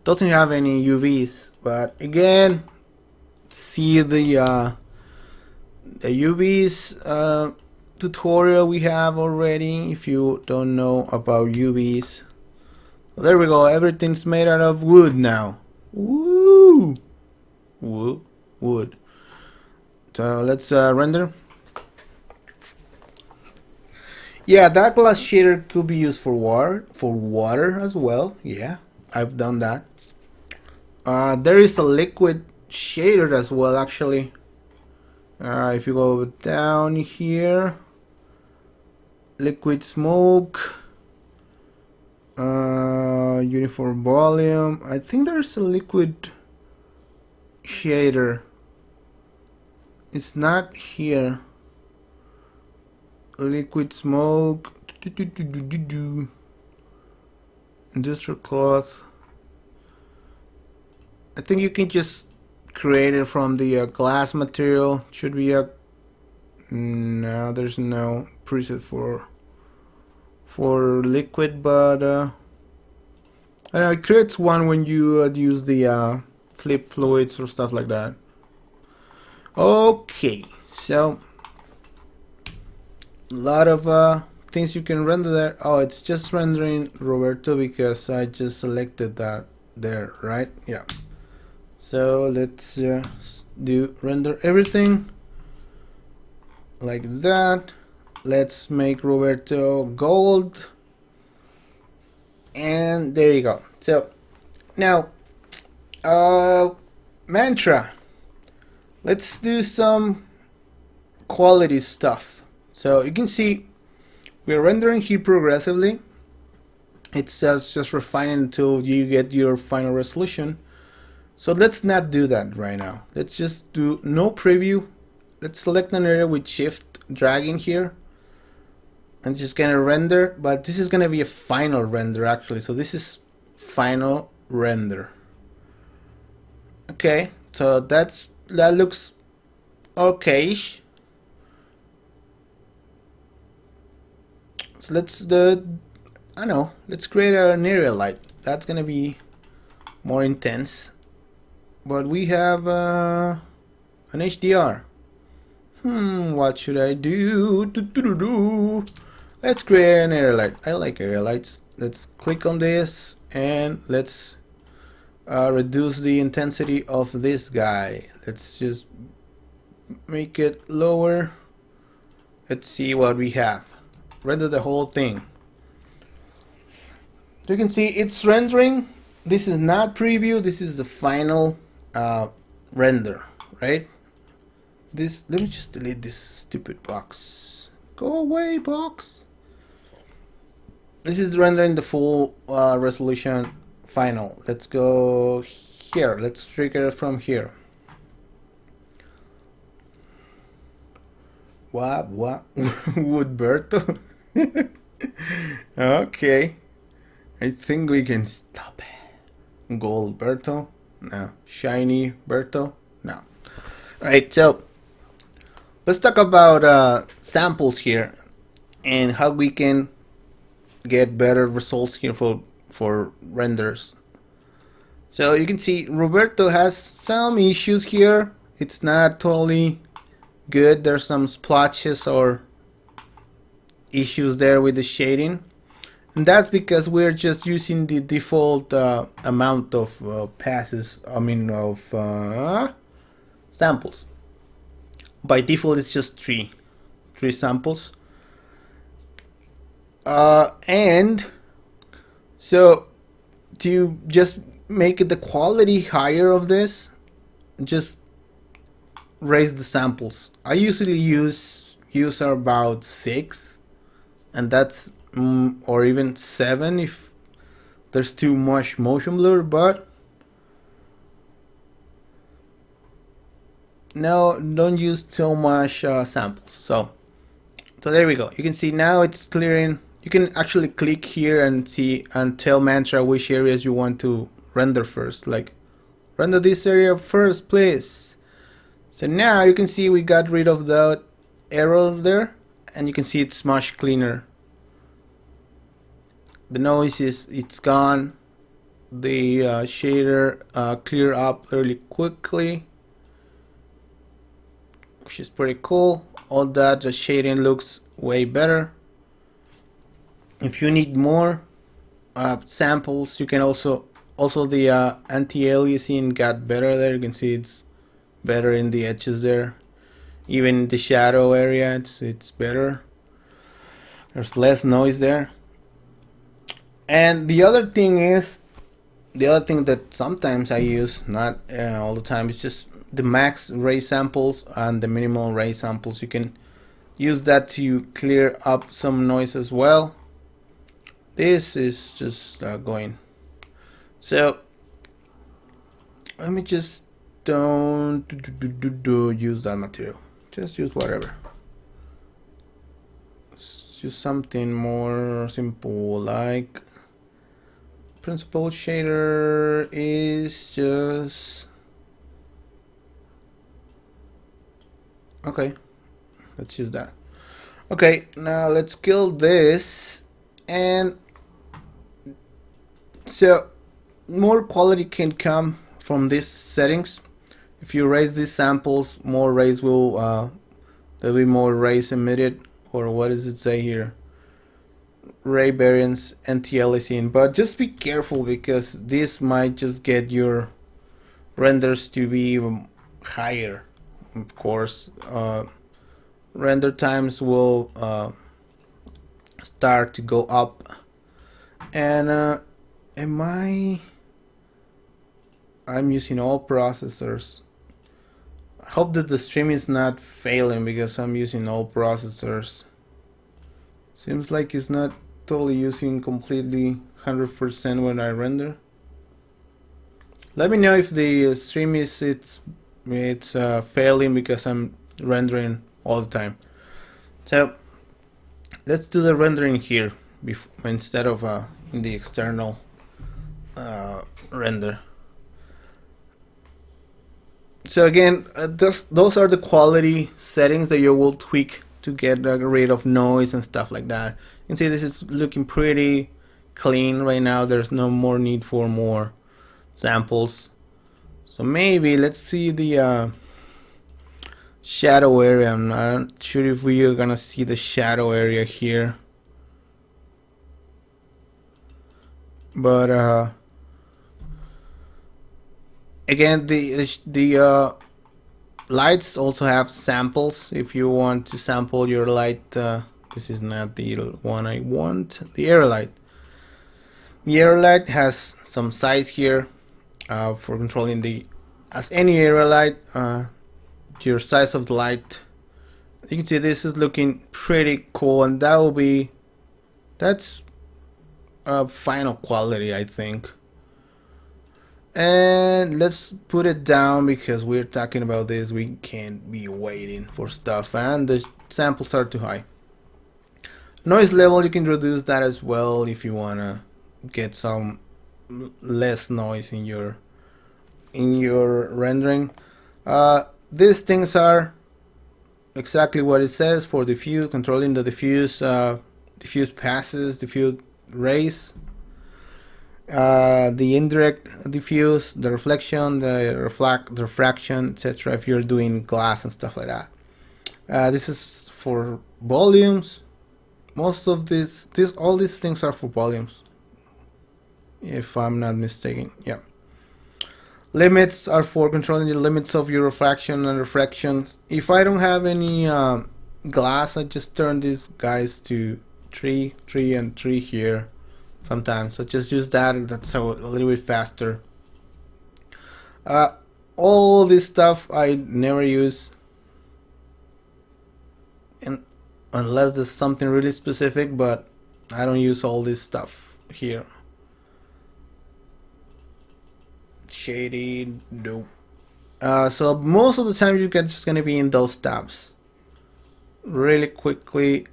doesn't have any UVs, but again, see the UVs tutorial we have already. If you don't know about UVs, well, there we go. Everything's made out of wood now. Woo! Wood. So let's render. Yeah, that glass shader could be used for water as well. Yeah, I've done that. There is a liquid shader as well actually. If you go down here, liquid smoke, uniform volume. I think there's a liquid shader. It's not here. Liquid smoke, industrial cloth. I think you can just create it from the glass material. Should be a no. There's no preset for liquid, but I don't know. It creates one when you use the flip fluids or stuff like that. Okay, so a lot of things you can render there. Oh, it's just rendering Roberto because I just selected that there, right? Yeah. So let's do render everything like that. Let's make Roberto gold, and there you go. So now Mantra, let's do some quality stuff. So you can see we're rendering here progressively. It says just refining until you get your final resolution. So let's not do that right now. Let's just do no preview. Let's select an area with shift dragging here and just gonna render, but this is gonna be a final render actually. So this is final render. Okay, so that looks okay-ish. So let's let's create an area light. That's gonna be more intense. But we have an HDR. What should I do? Let's create an area light. I like area lights. Let's click on this and let's reduce the intensity of this guy. Let's just make it lower. Let's see what we have. Render the whole thing. You can see it's rendering. This is not preview. This is the final render, right? Let me just delete this stupid box. Go away, box. This is rendering the full resolution final. Let's go here. Let's trigger it from here. What Woodberto? Okay, I think we can stop it. Goldberto? No. Shiny Berto? No. Alright, so let's talk about samples here and how we can get better results here for renders. So you can see Roberto has some issues here. It's not totally good. There's some splotches or issues there with the shading, and that's because we're just using the default amount of passes. I mean of samples. By default, it's just three samples, and so to just make the quality higher of this, just raise the samples. I usually use about 6, and that's or even 7 if there's too much motion blur, but no, don't use too much samples. So there we go. You can see now it's clearing. You can actually click here and see and tell Mantra which areas you want to render first, like render this area first, please. So now you can see we got rid of that arrow there, and you can see it's much cleaner. The noise it's gone. The shader clear up really quickly, which is pretty cool. All that the shading looks way better. If you need more samples, you can also the anti-aliasing got better there. You can see it's better in the edges there. Even the shadow area, it's better. There's less noise there. And the other thing that sometimes I use, not all the time, is just the max ray samples and the minimal ray samples. You can use that to clear up some noise as well. This is just going. So let me just don't use that material. Just use whatever. Let's use something more simple, like principal shader is just okay. Let's use that. Okay, now let's kill this, and so more quality can come from these settings. If you raise these samples, more rays will there'll be more rays emitted, or what does it say here? Ray variance, anti-aliasing. But just be careful, because this might just get your renders to be even higher. Of course, render times will start to go up. And I'm using all processors. I hope that the stream is not failing, because I'm using all processors. Seems like it's not totally using completely 100% when I render. Let me know if the stream is it's failing because I'm rendering all the time. So let's do the rendering here instead of in the external render. So again, those are the quality settings that you will tweak to get rid of noise and stuff like that. You can see this is looking pretty clean right now. There's no more need for more samples. So maybe let's see the shadow area. I'm not sure if we are gonna see the shadow area here, but again, the lights also have samples. If you want to sample your light, this is not the one I want. The area light. The area light has some size here for controlling the, as any area light, your size of the light. You can see this is looking pretty cool, and that's final quality, I think. And let's put it down because we're talking about this. We can't be waiting for stuff, and the samples are too high. Noise level, you can reduce that as well if you wanna get some less noise in your rendering. These things are exactly what it says for diffuse, controlling the diffuse passes, diffuse rays, the indirect diffuse, the reflection, the refraction, etc. If you're doing glass and stuff like that. This is for volumes. Most of all these things are for volumes, if I'm not mistaken. Yeah. Limits are for controlling the limits of your refraction and refractions. If I don't have any glass, I just turn these guys to 3, 3, and 3 here. Sometimes I just use that, and that's a little bit faster. All this stuff I never use, and unless there's something really specific, but I don't use all this stuff here. Shady, nope. So most of the time you're just gonna be in those tabs. Really quickly,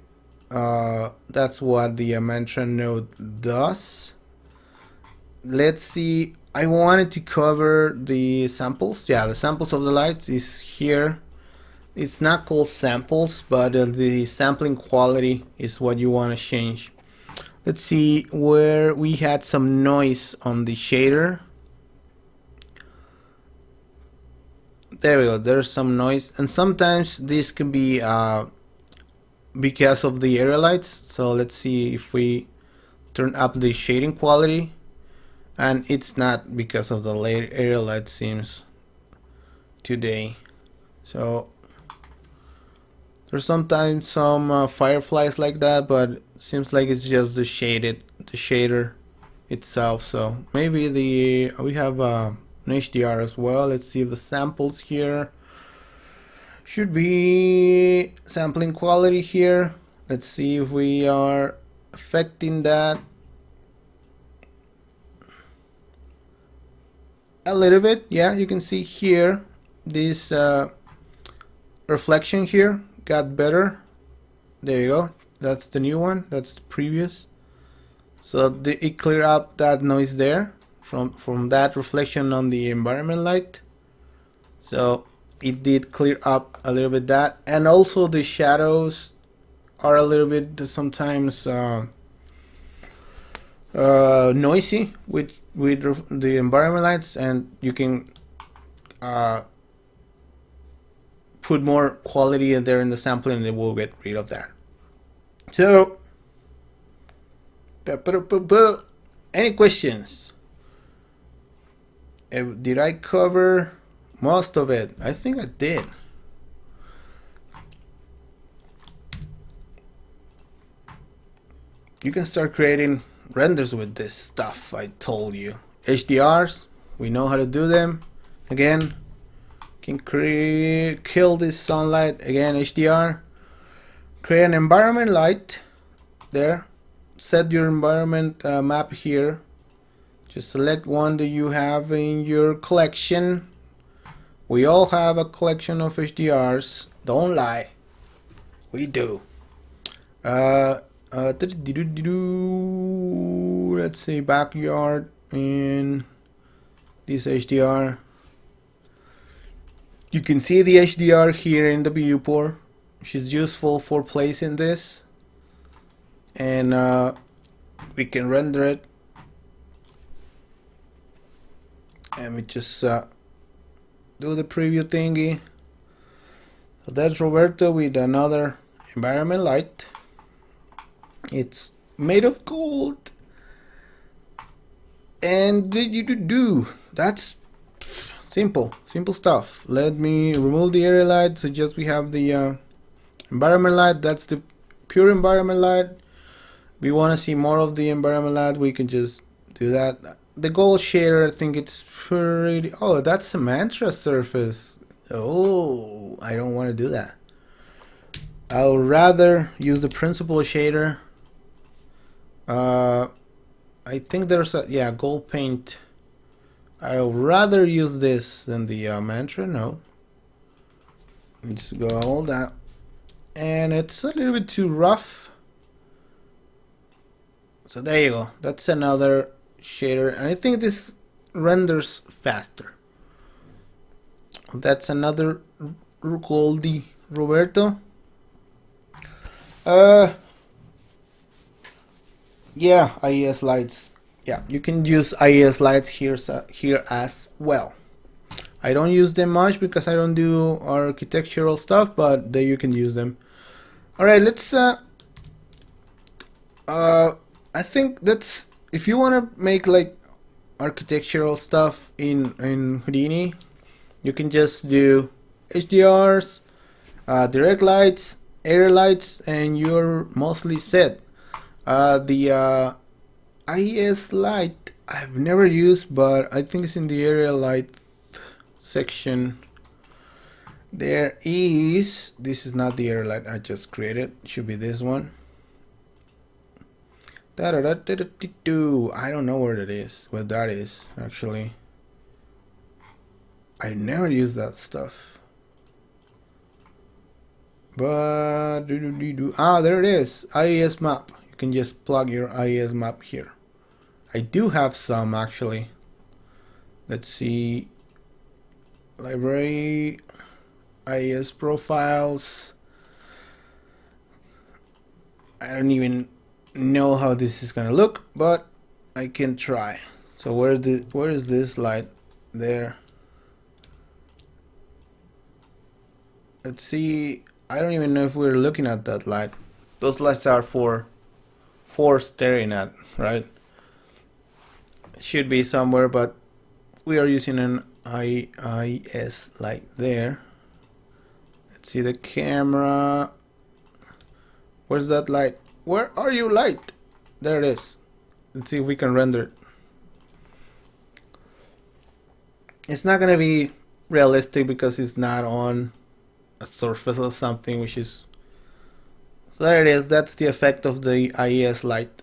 that's what the mantra node does. Let's see. I wanted to cover the samples. Yeah, the samples of the lights is here. It's not called samples, but the sampling quality is what you want to change. Let's see where we had some noise on the shader. There we go, there's some noise, and sometimes this can be because of the area lights. So let's see if we turn up the shading quality, and it's not because of the area light seems today. So there's sometimes some fireflies like that, but it seems like it's just the shader itself. So maybe we have an HDR as well. Let's see if the samples here should be sampling quality here. Let's see if we are affecting that a little bit. Yeah, you can see here this reflection here got better. There you go, that's the new one, that's the previous. So it cleared up that noise there from that reflection on the environment light. So it did clear up a little bit that, and also the shadows are a little bit sometimes noisy with the environment lights, and you can put more quality in there in the sampling, and it will get rid of that. So any questions? Did I cover most of it? I think I did. You can start creating renders with this stuff I told you. HDRs, we know how to do them. Again, can kill this sunlight. Again, HDR. Create an environment light there. Set your environment map here. Just select one that you have in your collection. We all have a collection of HDRs. Don't lie. We do. Let's see, backyard in this HDR. You can see the HDR here in the viewport, which is useful for placing this, and we can render it. And we just do the preview thingy. So that's Roberto with another environment light. It's made of gold, and that's simple stuff. Let me remove the area light, so just we have the environment light. That's the pure environment light. We want to see more of the environment light, we can just do that. The gold shader, I think it's pretty. Oh, that's a mantra surface. Oh, I don't want to do that. I would rather use the principal shader. I think there's a gold paint I would rather use this than the mantra. No, let's go all that, and it's a little bit too rough. So there you go. That's another shader, and I think this renders faster. That's another Goldie Roberto. Yeah, IES lights. Yeah, you can use IES lights here as well. I don't use them much because I don't do architectural stuff, but there you can use them. All right, let's. I think that's, if you want to make like architectural stuff in Houdini, you can just do HDRs, direct lights, area lights, and you're mostly set. The IES light I've never used, but I think it's in the area light section. There is, this is not the area light I just created, it should be this one. I don't know where that is, what that is actually. I never use that stuff. But there it is, IES map. You can just plug your IES map here. I do have some actually. Let's see, library, IES profiles. I don't even know how this is gonna look, but I can try. So where is this light? There. Let's see. I don't even know if we're looking at that light. Those lights are for staring at, right? Should be somewhere, but we are using an IES light there. Let's see the camera. Where's that light? Where are you, light? There it is. Let's see if we can render it. It's not gonna be realistic because it's not on a surface of something, which is, so there it is. That's the effect of the IES light.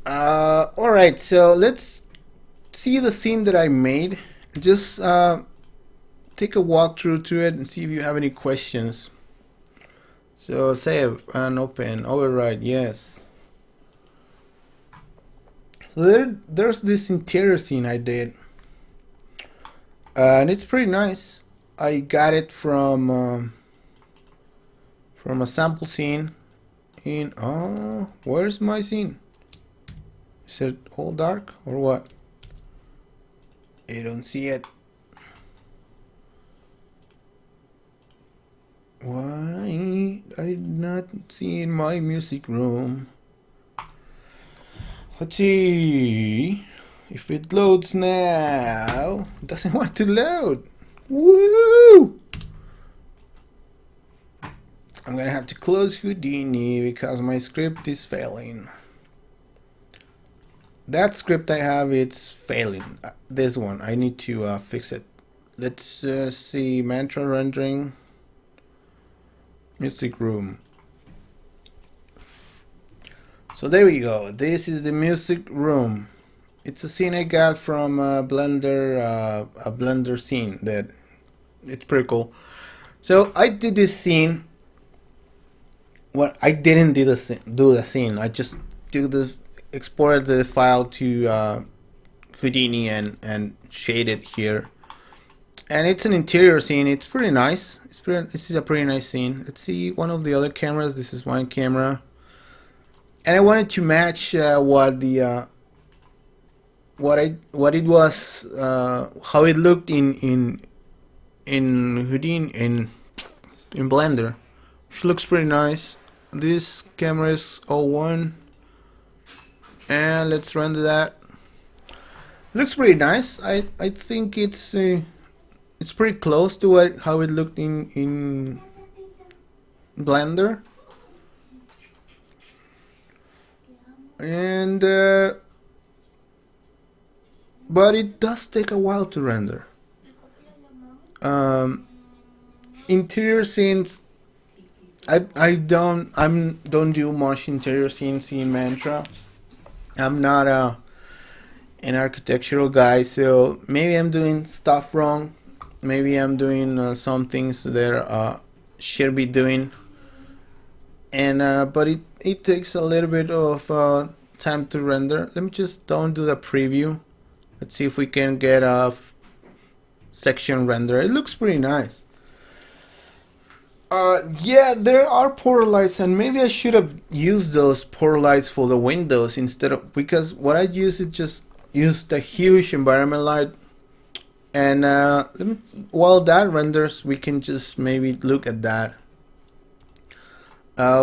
Alright, so let's see the scene that I made. Just take a walkthrough through it and see if you have any questions. So save and open, override, yes. So there's this interior scene I did. And it's pretty nice. I got it from a sample scene in, oh, where's my scene? Is it all dark or what? I don't see it. Why I not see my music room? Let's see if it loads now. It doesn't want to load. Woo! I'm gonna have to close Houdini because my script is failing. That script I have, it's failing. This one, I need to fix it. Let's see, mantra rendering, music room. So there we go. This is the music room. It's a scene I got from Blender, a Blender scene that it's pretty cool. So I did this scene. Well, I didn't do the scene. I just exported the file to Houdini and shade it here. And it's an interior scene. It's pretty nice. This is a pretty nice scene. Let's see one of the other cameras. This is one camera. And I wanted to match what it was, how it looked in Houdini in Blender, which looks pretty nice. This camera is 01, and let's render that. Looks pretty nice. I think it's pretty close to how it looked in Blender. And but it does take a while to render. Interior scenes, I don't do much interior scenes in Mantra. I'm not an architectural guy, so maybe I'm doing stuff wrong. Maybe I'm doing some things that should be doing, and but it takes a little bit of time to render. Let me just don't do the preview. Let's see if we can get a section render. It looks pretty nice. Yeah, there are portal lights, and maybe I should have used those portal lights for the windows instead of, because what I use is just use the huge environment light, and while that renders, we can just maybe look at that.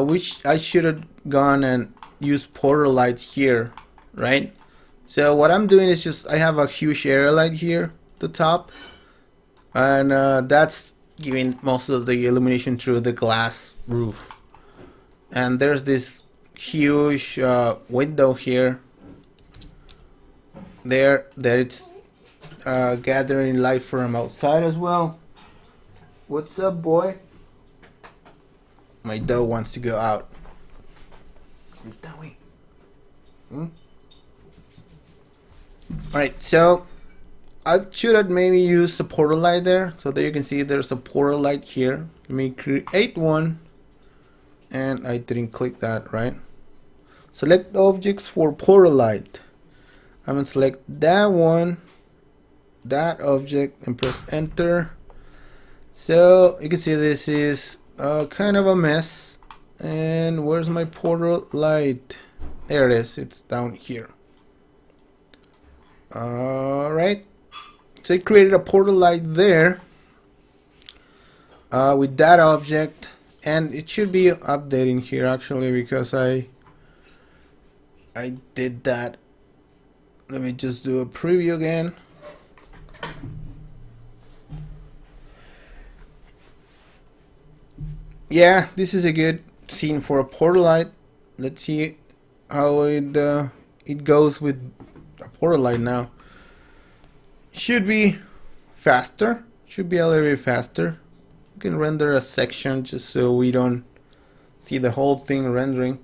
Which I should have gone and used portal lights here, right? So what I'm doing is just I have a huge area light here at the top, and that's giving most of the illumination through the glass roof. And there's this huge window here there that it's gathering light from outside as well. What's up, boy? My dog wants to go out. Alright, so I should have maybe used a portal light there. So there you can see there's a portal light here. Let me create one. And I didn't click that, right? Select objects for portal light. I'm gonna select that one, that object, and press enter. So you can see this is kind of a mess. And where's my portal light? There it is, it's down here. Alright, so I created a portal light there with that object, and it should be updating here actually because I did that. Let me just do a preview again. Yeah, this is a good scene for a portal light. Let's see how it goes with a portal light now. Should be faster. Should be a little bit faster. You can render a section just so we don't see the whole thing rendering.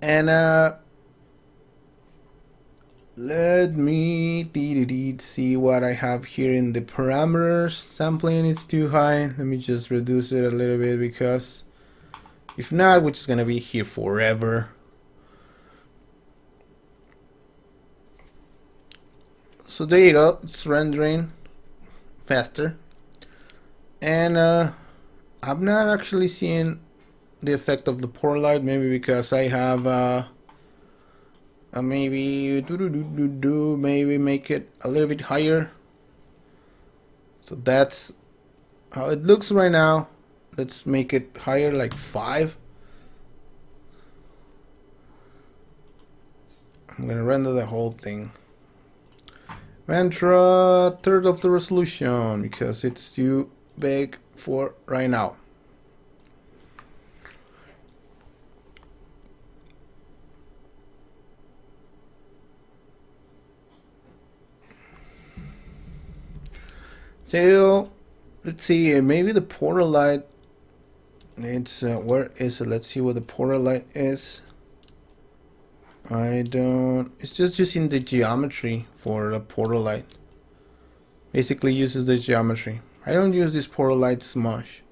And let me see what I have here in the parameters. Sampling is too high. Let me just reduce it a little bit because if not, we're just gonna be here forever. So there you go, it's rendering faster. And I'm not actually seeing the effect of the portal light, maybe because I have maybe maybe make it a little bit higher. So that's how it looks right now. Let's make it higher, like 5. I'm gonna render the whole thing. Mantra, third of the resolution because it's too big for right now. So let's see, maybe the portal light needs where is it? Let's see what the portal light is. It's just using the geometry for the portal light. Basically uses the geometry. I don't use this portal lights much.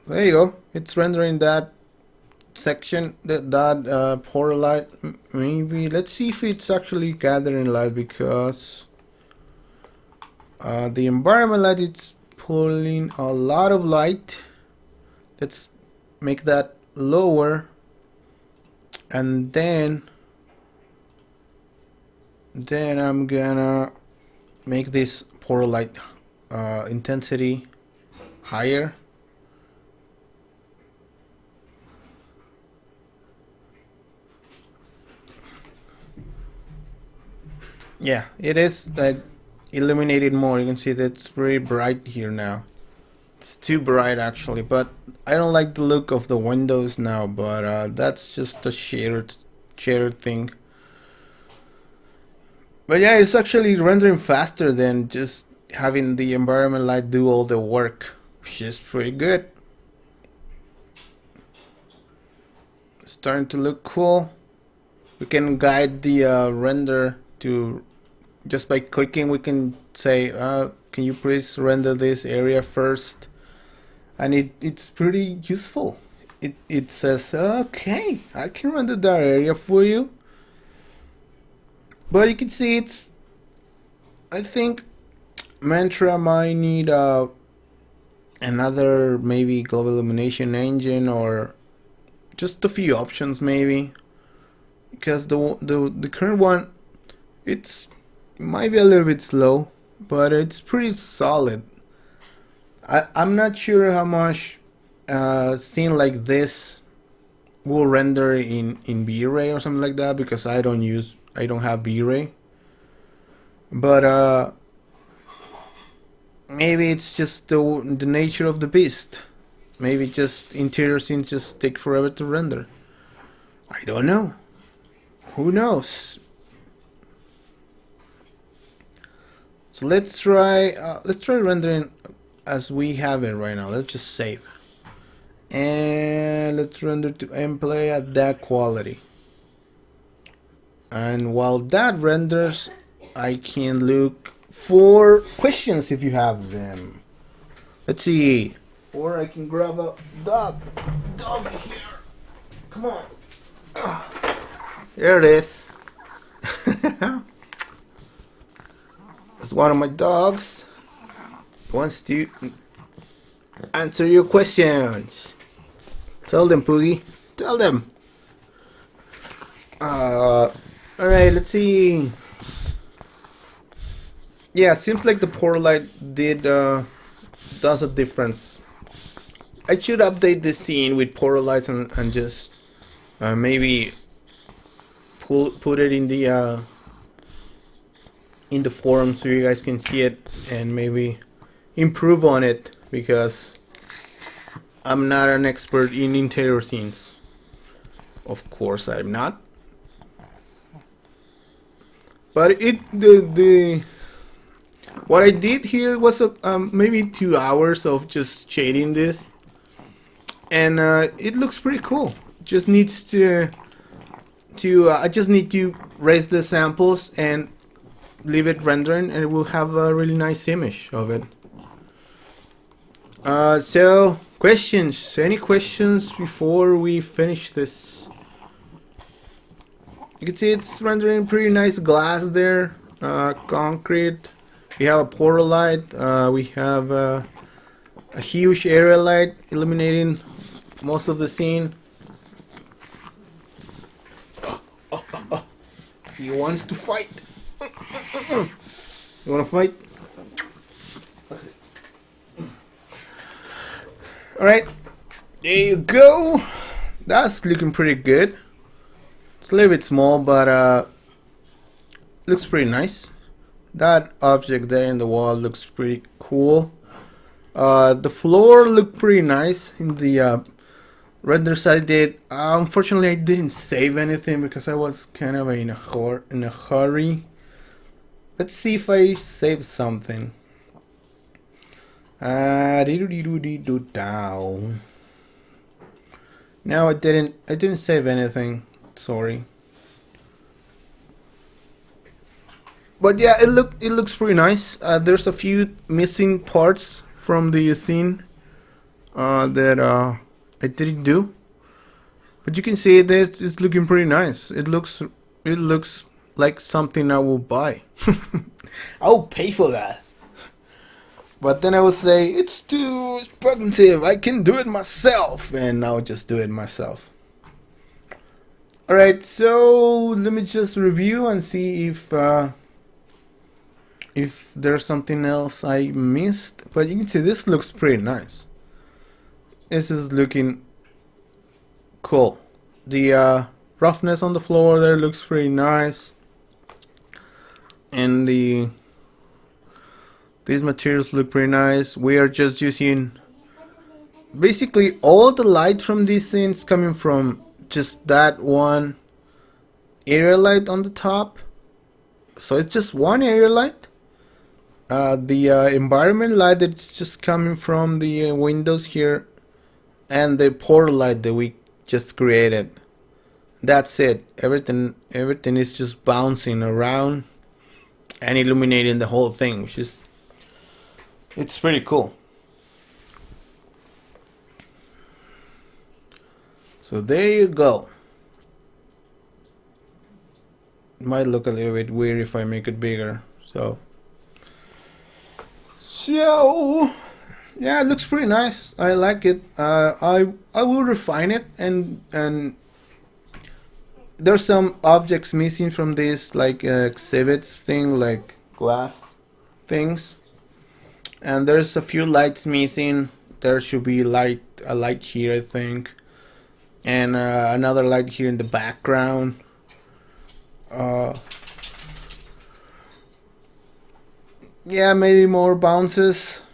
There you go. It's rendering that section, that portal light. Maybe let's see if it's actually gathering light because the environment light it's pulling a lot of light. Let's make that lower, and then I'm gonna make this portal light intensity higher. Yeah, it is like illuminated more. You can see that it's very bright here now. It's too bright actually, but I don't like the look of the windows now, but that's just a shared thing. But yeah, it's actually rendering faster than just having the environment light do all the work, which is pretty good. starting to look cool. We can guide the render to, just by clicking we can say can you please render this area first, and it's pretty useful. It says okay, I can render that area for you. But you can see it's, I think Mantra might need another maybe global illumination engine, or just a few options maybe, because the current one, it might be a little bit slow, but it's pretty solid. I'm not sure how much scene like this will render in V-Ray or something like that, because I don't have V-Ray. But maybe it's just the nature of the beast. Maybe just interior scenes just take forever to render. I don't know. Who knows? So let's try rendering as we have it right now. Let's just save. And let's render to mplay at that quality. And while that renders, I can look for questions if you have them. Let's see. Or I can grab a dog here. Come on. There it is. It's one of my dogs. Wants to answer your questions. Tell them, Poogie. Tell them. Alright, let's see. Yeah, seems like the portal light does a difference. I should update this scene with portal lights and just maybe put it in the forum so you guys can see it and maybe improve on it, because I'm not an expert in interior scenes. Of course I'm not. But what I did here was maybe 2 hours of just shading this, and it looks pretty cool. Just needs to I just need to raise the samples and leave it rendering, and it will have a really nice image of it. So questions? Any questions before we finish this? You can see it's rendering pretty nice glass there, concrete. We have a portal light. We have a huge area light illuminating most of the scene. He wants to fight. You wanna fight? Alright, there you go. That's looking pretty good. It's a little bit small, but looks pretty nice. That object there in the wall looks pretty cool. The floor looked pretty nice in the renders I did. Unfortunately, I didn't save anything because I was kind of in a hurry. Let's see if I save something. No, I didn't save anything. Sorry. But yeah, it looks pretty nice. There's a few missing parts from the scene that I didn't do, but you can see that it's looking pretty nice. It looks like something I will buy. I will pay for that. But then I will say it's too expensive. I can do it myself, and I'll just do it myself. All right, so let me just review and see if there's something else I missed. But you can see this looks pretty nice. This is looking cool. The roughness on the floor there looks pretty nice, and these materials look pretty nice. We are just using basically all the light from these scenes coming from just that one area light on the top. So it's just one area light. The environment light that's just coming from the windows here, and the portal light that we just created. that's it. Everything is just bouncing around and illuminating the whole thing, which is, it's pretty cool. So there you go. It might look a little bit weird if I make it bigger. So yeah, it looks pretty nice. I like it. I will refine it, and there's some objects missing from this, like exhibits thing, like glass things, and there's a few lights missing. There should be a light here, I think, and another light here in the background. Yeah, maybe more bounces.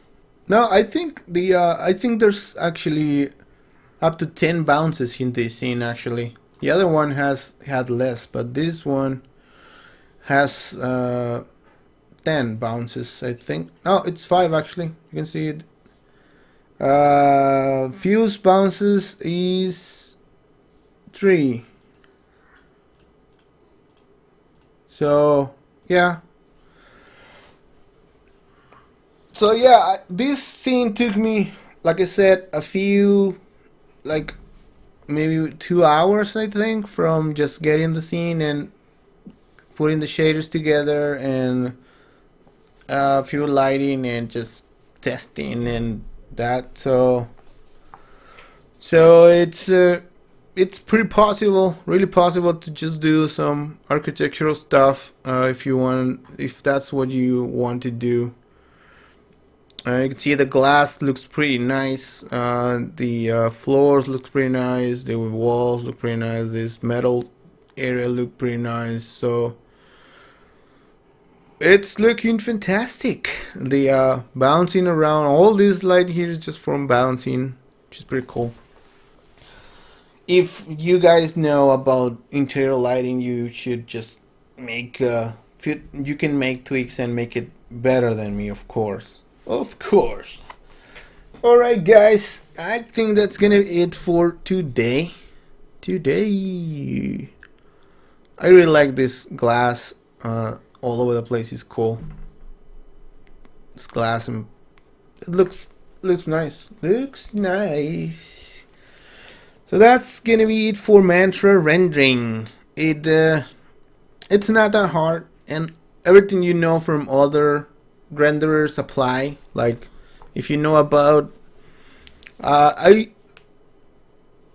No, I think I think there's actually up to 10 bounces in this scene actually. The other one had less, but this one has 10 bounces, I think. No, it's 5 actually. You can see it. Fuse bounces is 3. So yeah. So yeah, this scene took me, like I said, a few, like maybe 2 hours, I think, from just getting the scene and putting the shaders together and a few lighting and just testing and that. So it's pretty possible, really possible to just do some architectural stuff if that's what you want to do. You can see the glass looks pretty nice. The floors look pretty nice. The walls look pretty nice. This metal area look pretty nice. So it's looking fantastic. The bouncing around, all this light here is just from bouncing, which is pretty cool. If you guys know about interior lighting, you should just make you can make tweaks and make it better than me, of course. Of course. Alright guys, I think that's gonna be it for today. I really like this glass all over the place. It's cool. This glass, and it looks nice. Looks nice. So that's gonna be it for Mantra rendering. It's not that hard, and everything you know from other renderers apply. Like if you know about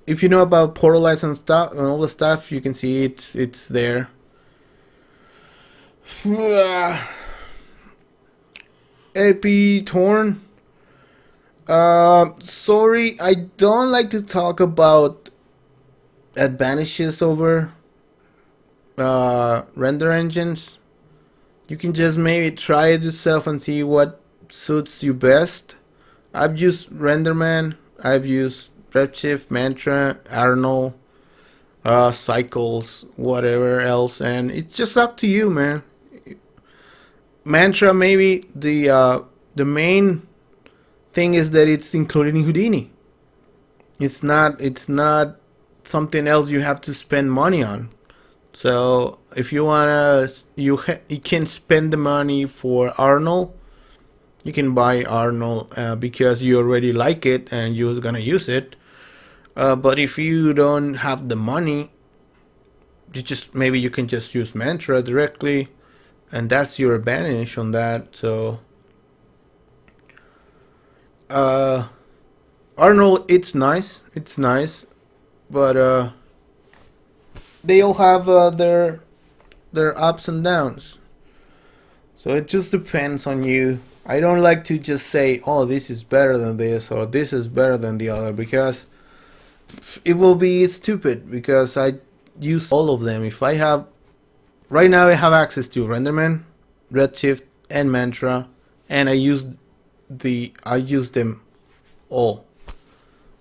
if you know about portal lights and stuff and all the stuff, you can see it's there. AP torn. Sorry, I don't like to talk about advantages over render engines. You can just maybe try it yourself and see what suits you best. I've used RenderMan, I've used Redshift, Mantra, Arnold, Cycles, whatever else, and it's just up to you, man. Mantra, maybe the main thing is that it's included in Houdini. It's not something else you have to spend money on. So if you wanna, you can spend the money for Arnold. You can buy Arnold because you already like it and you're gonna use it. But if you don't have the money, maybe you can just use Mantra directly, and that's your advantage on that. So Arnold, it's nice, but they all have their ups and downs. So it just depends on you. I don't like to just say, oh, this is better than this or this is better than the other, because it will be stupid, because I use all of them. If I have, right now I have access to RenderMan, Redshift and Mantra, and I use them all.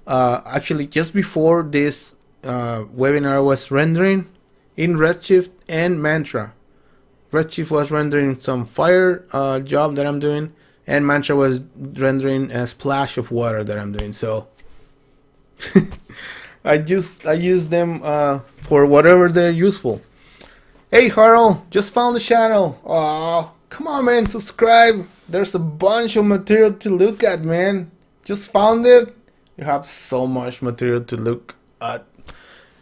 Actually, just before this webinar, I was rendering in Redshift and Mantra. Redshift was rendering some fire job that I'm doing, and Mantra was rendering a splash of water that I'm doing. So I use them for whatever they're useful. Hey Harold, just found the channel. Oh, come on man, subscribe. There's a bunch of material to look at, man. Just found it. You have so much material to look at.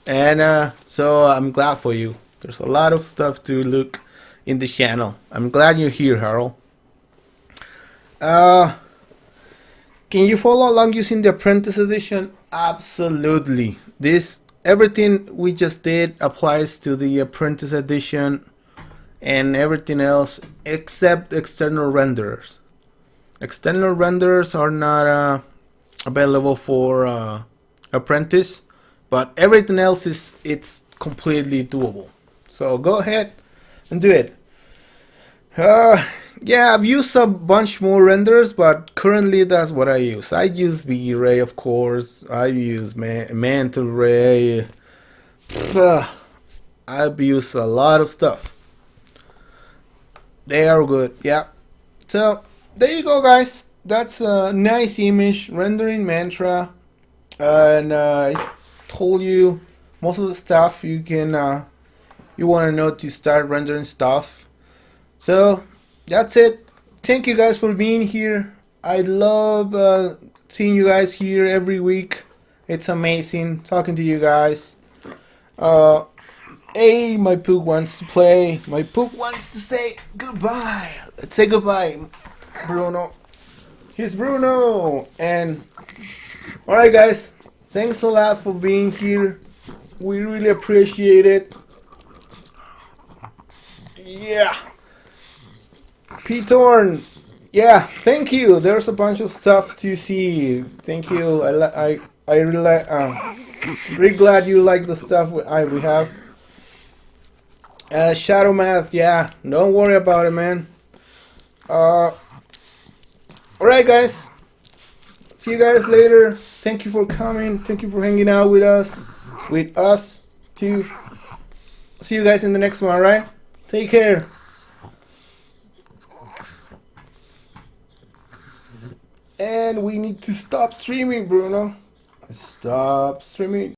And so I'm glad for you. There's a lot of stuff to look in the channel. I'm glad you're here, Harold. Can you follow along using the Apprentice Edition? Absolutely. Everything we just did applies to the Apprentice Edition and everything else except external renderers. External renderers are not available for Apprentice, but everything else it's completely doable. So go ahead and do it. Yeah, I've used a bunch more renders, but currently that's what I use. I use V-Ray, of course. I use Mantle Ray. I've used a lot of stuff. They are good, yeah. So there you go, guys. That's a nice image rendering mantra, and I told you most of the stuff you can you want to know to start rendering stuff. So that's it. Thank you guys for being here. I love seeing you guys here every week. It's amazing talking to you guys. Hey, my Pook wants to play. My Pook wants to say goodbye. Let's say goodbye, Bruno. Here's Bruno. And alright guys, thanks a lot for being here. We really appreciate it. Yeah. P-Torn, yeah, thank you. There's a bunch of stuff to see. Thank you. I really glad you like the stuff we have. Shadow Math, yeah, don't worry about it, man. Alright guys, see you guys later. Thank you for coming. Thank you for hanging out with us too. See you guys in the next one, alright? Take care. And we need to stop streaming, Bruno. Stop streaming.